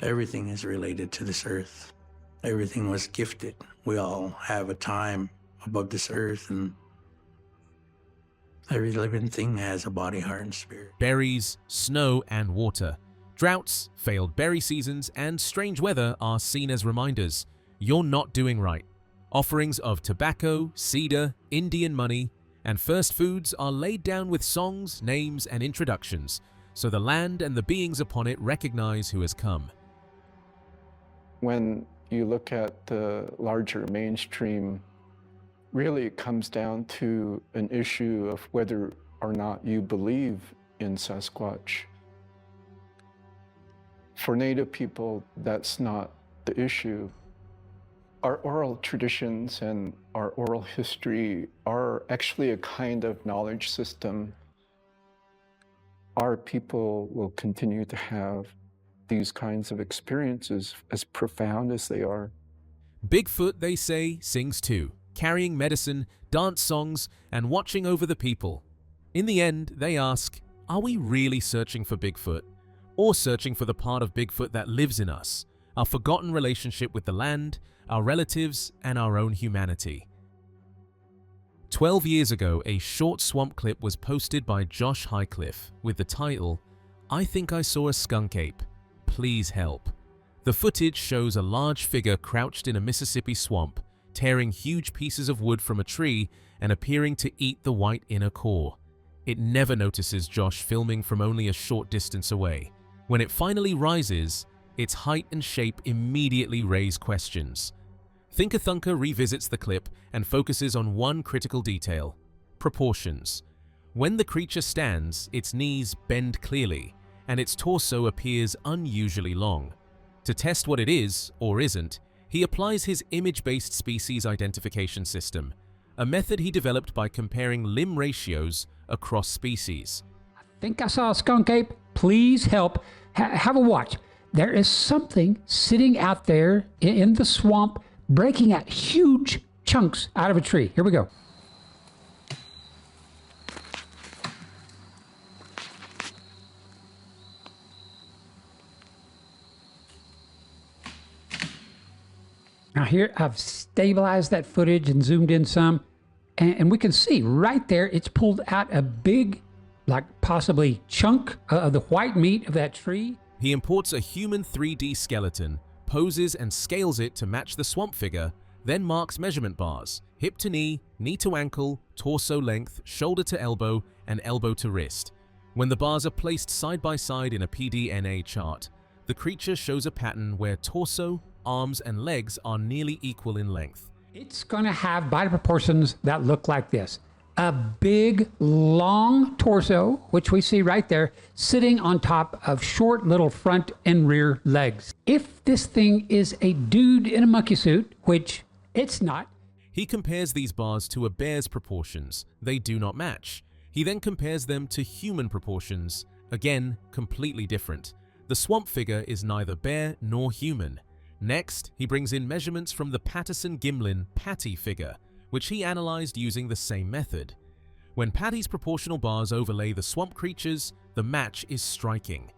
Everything is related to this earth. Everything was gifted. We all have a time above this earth, and every living thing has a body, heart, and spirit. Berries, snow, and water. Droughts, failed berry seasons, and strange weather are seen as reminders you're not doing right. Offerings of tobacco, cedar, Indian money, and first foods are laid down with songs, names, and introductions, so the land and the beings upon it recognize who has come. When you look at the larger mainstream, really it comes down to an issue of whether or not you believe in Sasquatch. For Native people, that's not the issue. Our oral traditions and our oral history are actually a kind of knowledge system. Our people will continue to have these kinds of experiences, as profound as they are. Bigfoot, they say, sings too, carrying medicine, dance songs, and watching over the people. In the end, they ask, are we really searching for Bigfoot? Or searching for the part of Bigfoot that lives in us, our forgotten relationship with the land, our relatives, and our own humanity? 12 years ago, a short swamp clip was posted by Josh Highcliffe with the title, "I think I saw a skunk ape. Please help." The footage shows a large figure crouched in a Mississippi swamp, tearing huge pieces of wood from a tree and appearing to eat the white inner core. It never notices Josh filming from only a short distance away. When it finally rises, its height and shape immediately raise questions. Thinkathunka revisits the clip and focuses on one critical detail: proportions. When the creature stands, its knees bend clearly, and its torso appears unusually long. To test what it is, or isn't, he applies his image-based species identification system, a method he developed by comparing limb ratios across species. Think I saw a skunk ape. Please help. Have a watch. There is something sitting out there in the swamp, breaking out huge chunks out of a tree. Here we go. Now here, I've stabilized that footage and zoomed in some, and we can see right there, it's pulled out a big, like possibly chunk of the white meat of that tree. He imports a human 3D skeleton, poses and scales it to match the swamp figure, then marks measurement bars: hip to knee to ankle, torso length, shoulder to elbow, and elbow to wrist. When the bars are placed side by side in a PDNA chart, the creature shows a pattern where torso, arms, and legs are nearly equal in length. It's going to have body proportions that look like this. A big, long torso, which we see right there, sitting on top of short little front and rear legs. If this thing is a dude in a monkey suit, which it's not. He compares these bars to a bear's proportions. They do not match. He then compares them to human proportions. Again, completely different. The swamp figure is neither bear nor human. Next, he brings in measurements from the Patterson-Gimlin Patty figure, which he analyzed using the same method. When Patty's proportional bars overlay the swamp creatures, the match is striking.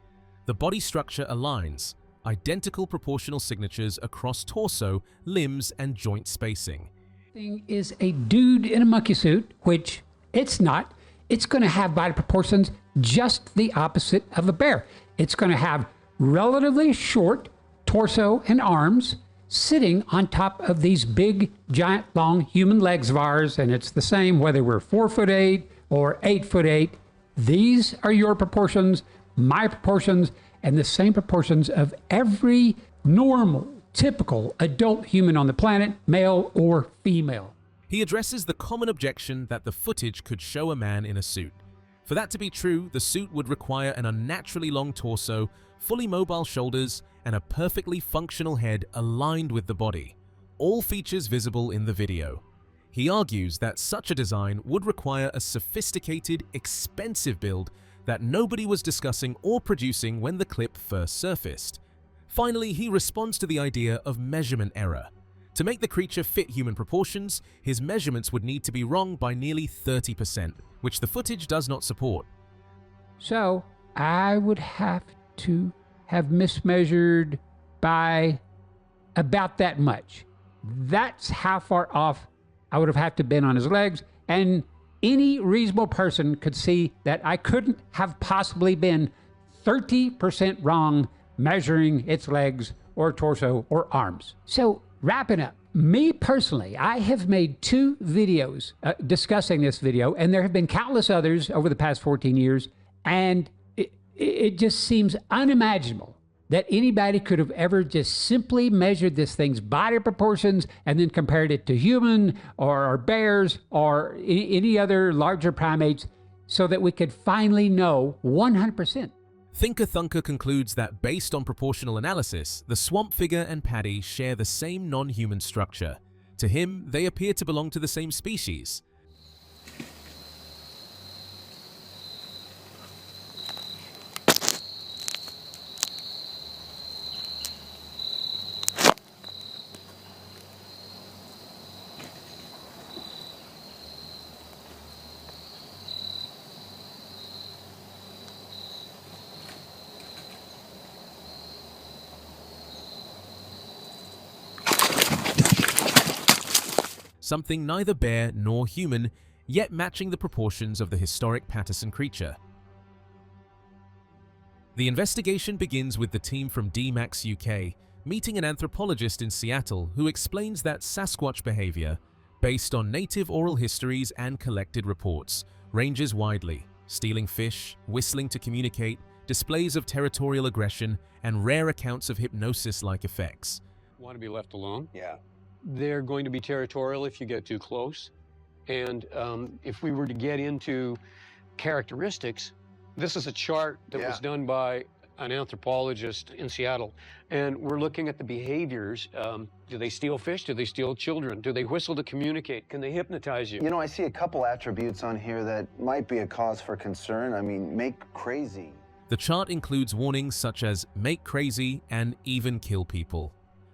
The body structure aligns, identical proportional signatures across torso, limbs, and joint spacing. Thing is a dude in a monkey suit, which it's not. It's going to have body proportions just the opposite of a bear. It's going to have relatively short torso and arms, sitting on top of these big, giant, long human legs of ours, and it's the same whether we're 4'8" or 8'8". These are your proportions, my proportions, and the same proportions of every normal, typical adult human on the planet, male or female. He addresses the common objection that the footage could show a man in a suit. For that to be true, the suit would require an unnaturally long torso, fully mobile shoulders, and a perfectly functional head aligned with the body, all features visible in the video. He argues that such a design would require a sophisticated, expensive build that nobody was discussing or producing when the clip first surfaced. Finally, he responds to the idea of measurement error. To make the creature fit human proportions, his measurements would need to be wrong by nearly 30%, which the footage does not support. So I would have to have mismeasured by about that much. That's how far off I would have had to been on his legs. And any reasonable person could see that I couldn't have possibly been 30% wrong measuring its legs or torso or arms. So wrapping up, me personally, I have made 2 videos discussing this video, and there have been countless others over the past 14 years, and it just seems unimaginable that anybody could have ever just simply measured this thing's body proportions and then compared it to human or bears or any other larger primates so that we could finally know 100%. Thinker Thunker concludes that based on proportional analysis, the swamp figure and Paddy share the same non-human structure. To him, they appear to belong to the same species. Something neither bear nor human, yet matching the proportions of the historic Patterson creature. The investigation begins with the team from DMAX UK meeting an anthropologist in Seattle who explains that Sasquatch behavior, based on native oral histories and collected reports, ranges widely: stealing fish, whistling to communicate, displays of territorial aggression, and rare accounts of hypnosis-like effects. Want to be left alone? Yeah. They're going to be territorial if you get too close. And if we were to get into characteristics, this is a chart that was done by an anthropologist in Seattle. And we're looking at the behaviors. Do they steal fish? Do they steal children? Do they whistle to communicate? Can they hypnotize you? You know, I see a couple attributes on here that might be a cause for concern. I mean, make crazy. The chart includes warnings such as make crazy and even kill people.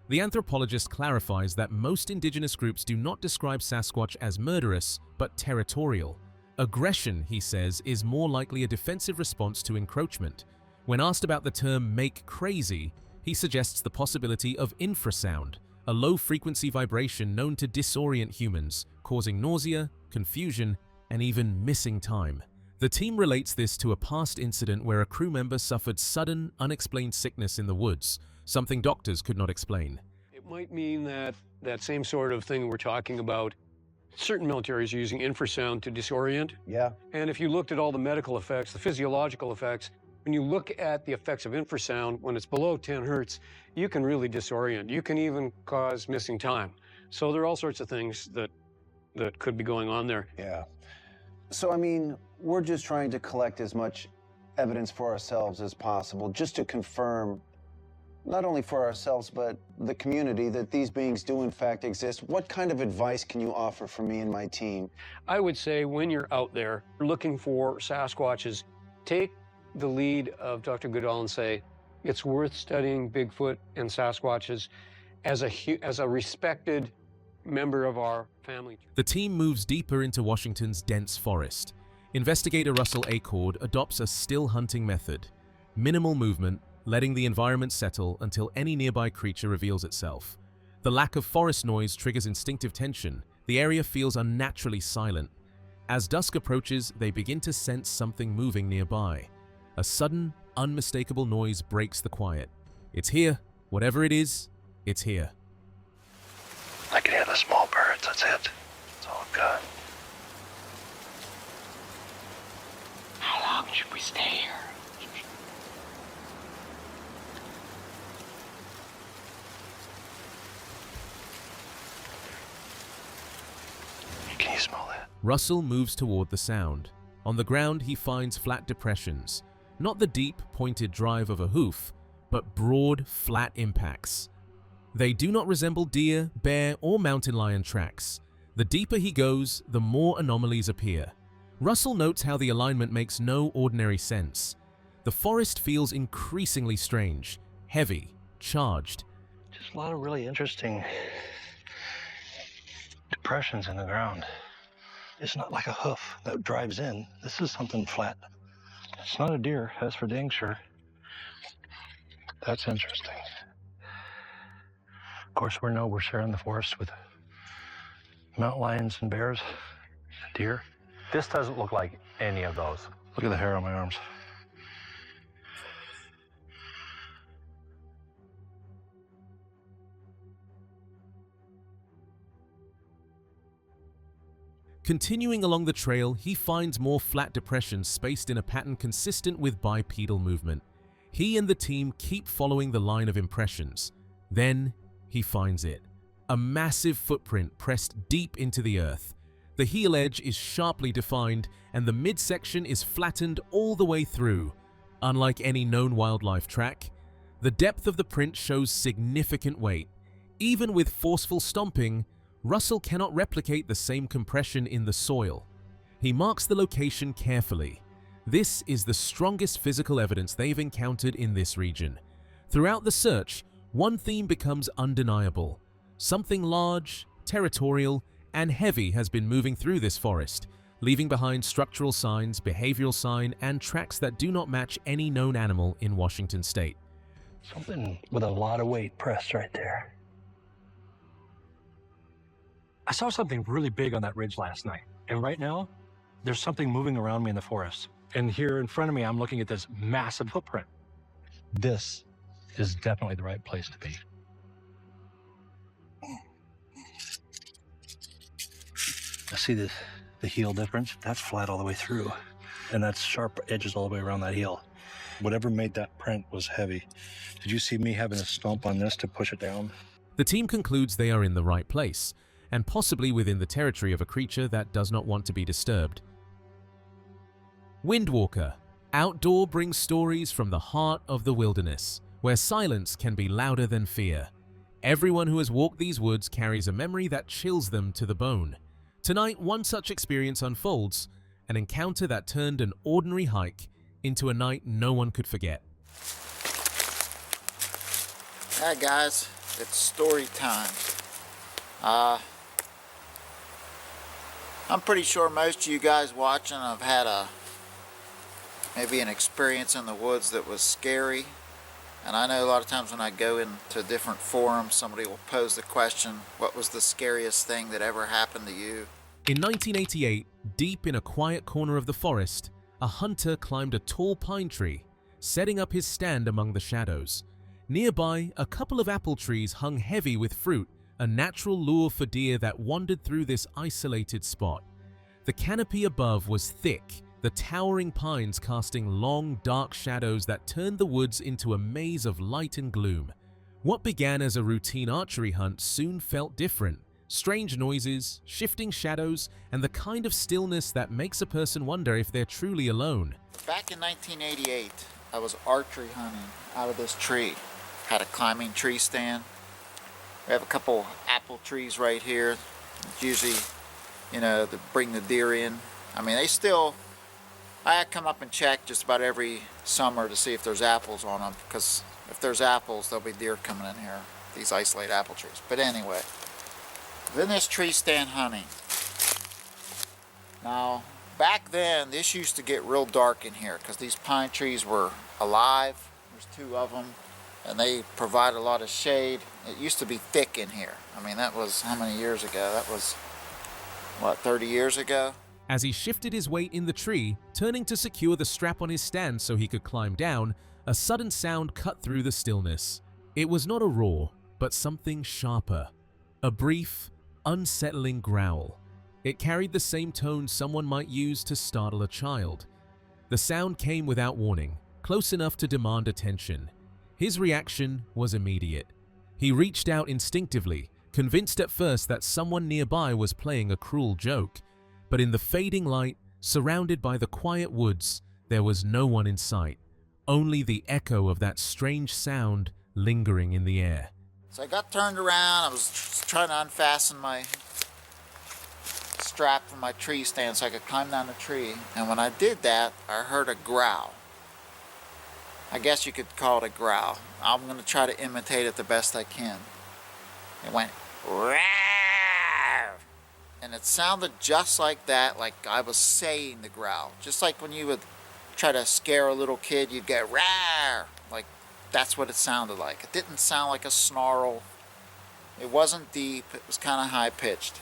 The anthropologist clarifies that most indigenous groups do not describe Sasquatch as murderous, but territorial. Aggression, he says, is more likely a defensive response to encroachment. When asked about the term make crazy, he suggests the possibility of infrasound, a low-frequency vibration known to disorient humans, causing nausea, confusion, and even missing time. The team relates this to a past incident where a crew member suffered sudden, unexplained sickness in the woods, something doctors could not explain. It might mean that that same sort of thing we're talking about, certain militaries are using infrasound to disorient. Yeah. And if you looked at all the medical effects, the physiological effects, when you look at the effects of infrasound, when it's below 10 hertz, you can really disorient. You can even cause missing time. So there are all sorts of things that could be going on there. Yeah. So, I mean, we're just trying to collect as much evidence for ourselves as possible, just to confirm, not only for ourselves, but the community, that these beings do in fact exist. What kind of advice can you offer for me and my team? I would say when you're out there looking for Sasquatches, take the lead of Dr. Goodall and say, it's worth studying Bigfoot and Sasquatches as a respected member of our family. The team moves deeper into Washington's dense forest. Investigator Russell Acord adopts a still hunting method. Minimal movement, letting the environment settle until any nearby creature reveals itself. The lack of forest noise triggers instinctive tension. The area feels unnaturally silent. As dusk approaches, they begin to sense something moving nearby. A sudden, unmistakable noise breaks the quiet. It's here. Whatever it is, it's here. I can hear the small birds, that's it. That's all I've got. How long should we stay here? Can you smell that? Russell moves toward the sound. On the ground, he finds flat depressions. Not the deep, pointed drive of a hoof, but broad, flat impacts. They do not resemble deer, bear, or mountain lion tracks. The deeper he goes, the more anomalies appear. Russell notes how the alignment makes no ordinary sense. The forest feels increasingly strange, heavy, charged. Just a lot of really interesting depressions in the ground. It's not like a hoof that drives in. This is something flat It's not a deer, that's for dang sure. That's interesting. Of course, we're sharing the forest with mountain lions and bears, deer. This doesn't look like any of those. Look at the hair on my arms. Continuing along the trail, he finds more flat depressions spaced in a pattern consistent with bipedal movement. He and the team keep following the line of impressions. Then he finds it. A massive footprint pressed deep into the earth. The heel edge is sharply defined and the midsection is flattened all the way through. Unlike any known wildlife track, the depth of the print shows significant weight. Even with forceful stomping, Russell cannot replicate the same compression in the soil. He marks the location carefully. This is the strongest physical evidence they've encountered in this region. Throughout the search, one theme becomes undeniable. Something large, territorial, and heavy has been moving through this forest, leaving behind structural signs, behavioral sign, and tracks that do not match any known animal in Washington state. Something with a lot of weight pressed right there. I saw something really big on that ridge last night, and right now, there's something moving around me in the forest. And here in front of me, I'm looking at this massive footprint. This is definitely the right place to be. I see the heel difference. That's flat all the way through, and that's sharp edges all the way around that heel. Whatever made that print was heavy. Did you see me having a stomp on this to push it down? The team concludes they are in the right place, and possibly within the territory of a creature that does not want to be disturbed. Windwalker. Outdoor brings stories from the heart of the wilderness, where silence can be louder than fear. Everyone who has walked these woods carries a memory that chills them to the bone. Tonight, one such experience unfolds, an encounter that turned an ordinary hike into a night no one could forget. Hi guys, it's story time. I'm pretty sure most of you guys watching have had maybe an experience in the woods that was scary. And I know a lot of times when I go into different forums, somebody will pose the question, what was the scariest thing that ever happened to you? In 1988, deep in a quiet corner of the forest, a hunter climbed a tall pine tree, setting up his stand among the shadows. Nearby, a couple of apple trees hung heavy with fruit, a natural lure for deer that wandered through this isolated spot. The canopy above was thick, the towering pines casting long, dark shadows that turned the woods into a maze of light and gloom. What began as a routine archery hunt soon felt different. Strange noises, shifting shadows, and the kind of stillness that makes a person wonder if they're truly alone. Back in 1988, I was archery hunting out of this tree. Had a climbing tree stand. We have a couple apple trees right here. It's usually, to bring the deer in. I mean, I come up and check just about every summer to see if there's apples on them, because if there's apples, there'll be deer coming in here, these isolated apple trees. But anyway, then this tree stand hunting. Now, back then, this used to get real dark in here because these pine trees were alive. There's two of them. And they provide a lot of shade. It used to be thick in here. I mean, that was how many years ago? That was, 30 years ago? As he shifted his weight in the tree, turning to secure the strap on his stand so he could climb down, a sudden sound cut through the stillness. It was not a roar, but something sharper. A brief, unsettling growl. It carried the same tone someone might use to startle a child. The sound came without warning, close enough to demand attention. His reaction was immediate. He reached out instinctively, convinced at first that someone nearby was playing a cruel joke. But in the fading light, surrounded by the quiet woods, there was no one in sight, only the echo of that strange sound lingering in the air. So I got turned around. I was trying to unfasten my strap from my tree stand so I could climb down the tree. And when I did that, I heard a growl. I guess you could call it a growl. I'm going to try to imitate it the best I can. It went, "Rawr!" And it sounded just like that, like I was saying the growl. Just like when you would try to scare a little kid, you'd get rawr. Like, that's what it sounded like. It didn't sound like a snarl. It wasn't deep. It was kind of high-pitched.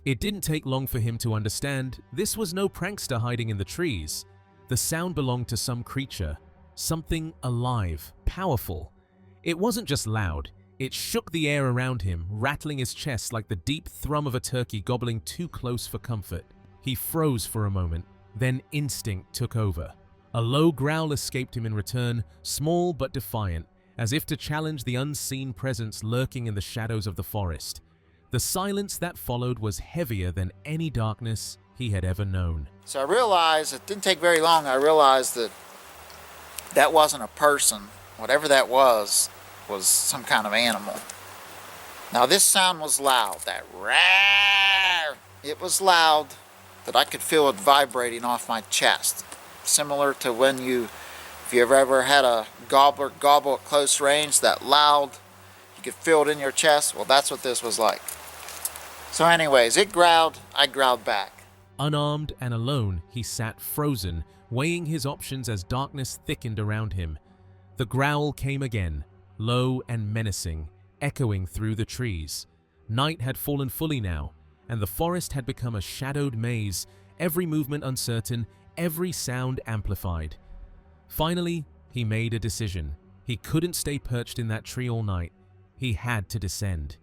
It didn't take long for him to understand this was no prankster hiding in the trees. The sound belonged to some creature, something alive, powerful. It wasn't just loud. It shook the air around him, rattling his chest like the deep thrum of a turkey gobbling too close for comfort. He froze for a moment, then instinct took over. A low growl escaped him in return, small but defiant, as if to challenge the unseen presence lurking in the shadows of the forest. The silence that followed was heavier than any darkness he had ever known. So I realized, it didn't take very long, I realized that that wasn't a person. Whatever that was some kind of animal. Now this sound was loud, that rawr. It was loud that I could feel it vibrating off my chest. Similar to when if you ever had a gobbler gobble at close range, that loud, you could feel it in your chest. Well, that's what this was like. So anyways, it growled, I growled back. Unarmed and alone, he sat frozen, weighing his options as darkness thickened around him. The growl came again, low and menacing, echoing through the trees. Night had fallen fully now, and the forest had become a shadowed maze, every movement uncertain, every sound amplified. Finally, he made a decision. He couldn't stay perched in that tree all night. He had to descend.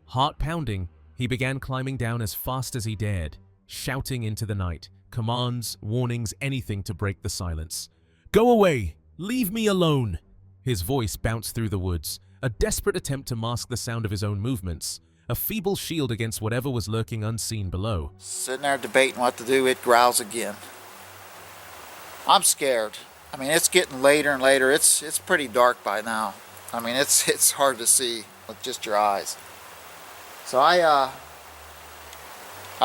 Heart pounding, he began climbing down as fast as he dared, shouting into the night, commands, warnings, anything to break the silence. "Go away! Leave me alone!" His voice bounced through the woods, a desperate attempt to mask the sound of his own movements, a feeble shield against whatever was lurking unseen below. Sitting there debating what to do, it growls again. I'm scared. I mean, it's getting later and later. It's pretty dark by now. I mean, it's hard to see with just your eyes. So I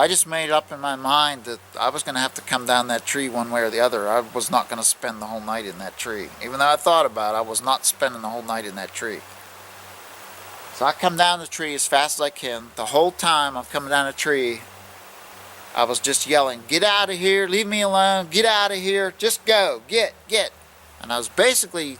just made up in my mind that I was going to have to come down that tree one way or the other. I was not going to spend the whole night in that tree. Even though I thought about it, I was not spending the whole night in that tree. So I come down the tree as fast as I can. The whole time I'm coming down the tree, I was just yelling, "Get out of here, leave me alone, get out of here, just go, get." And I was basically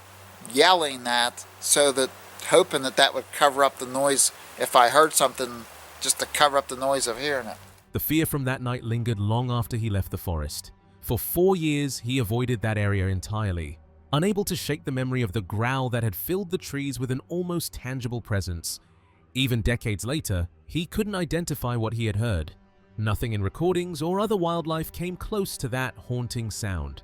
yelling that so that, hoping that would cover up the noise if I heard something, just to cover up the noise of hearing it. The fear from that night lingered long after he left the forest. For 4 years, he avoided that area entirely, unable to shake the memory of the growl that had filled the trees with an almost tangible presence. Even decades later, he couldn't identify what he had heard. Nothing in recordings or other wildlife came close to that haunting sound.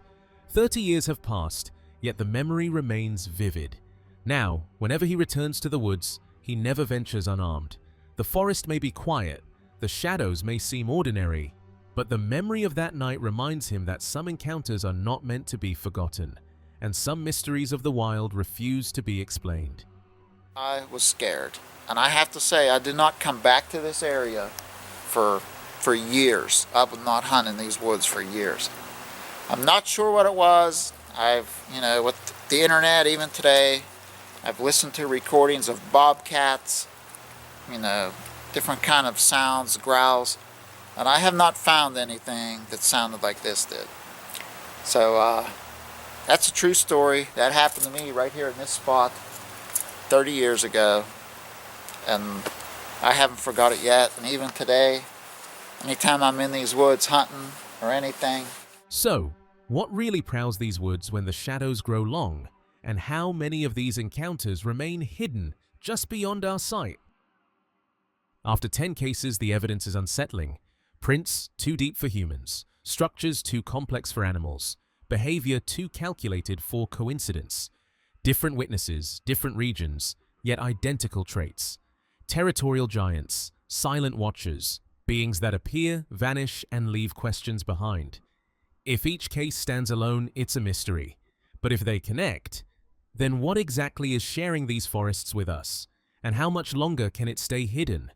30 years have passed, yet the memory remains vivid. Now, whenever he returns to the woods, he never ventures unarmed. The forest may be quiet, the shadows may seem ordinary, but the memory of that night reminds him that some encounters are not meant to be forgotten, and some mysteries of the wild refuse to be explained. I was scared, and I have to say, I did not come back to this area for years. I was not hunting these woods for years. I'm not sure what it was. With the internet, even today, I've listened to recordings of bobcats, different kind of sounds, growls, and I have not found anything that sounded like this did. So that's a true story. That happened to me right here in this spot 30 years ago, and I haven't forgot it yet. And even today, anytime I'm in these woods hunting or anything. So, what really prowls these woods when the shadows grow long, and how many of these encounters remain hidden just beyond our sight? After 10 cases, the evidence is unsettling. Prints too deep for humans, structures too complex for animals, behavior too calculated for coincidence. Different witnesses, different regions, yet identical traits. Territorial giants, silent watchers, beings that appear, vanish, and leave questions behind. If each case stands alone, it's a mystery. But if they connect, then what exactly is sharing these forests with us? And how much longer can it stay hidden?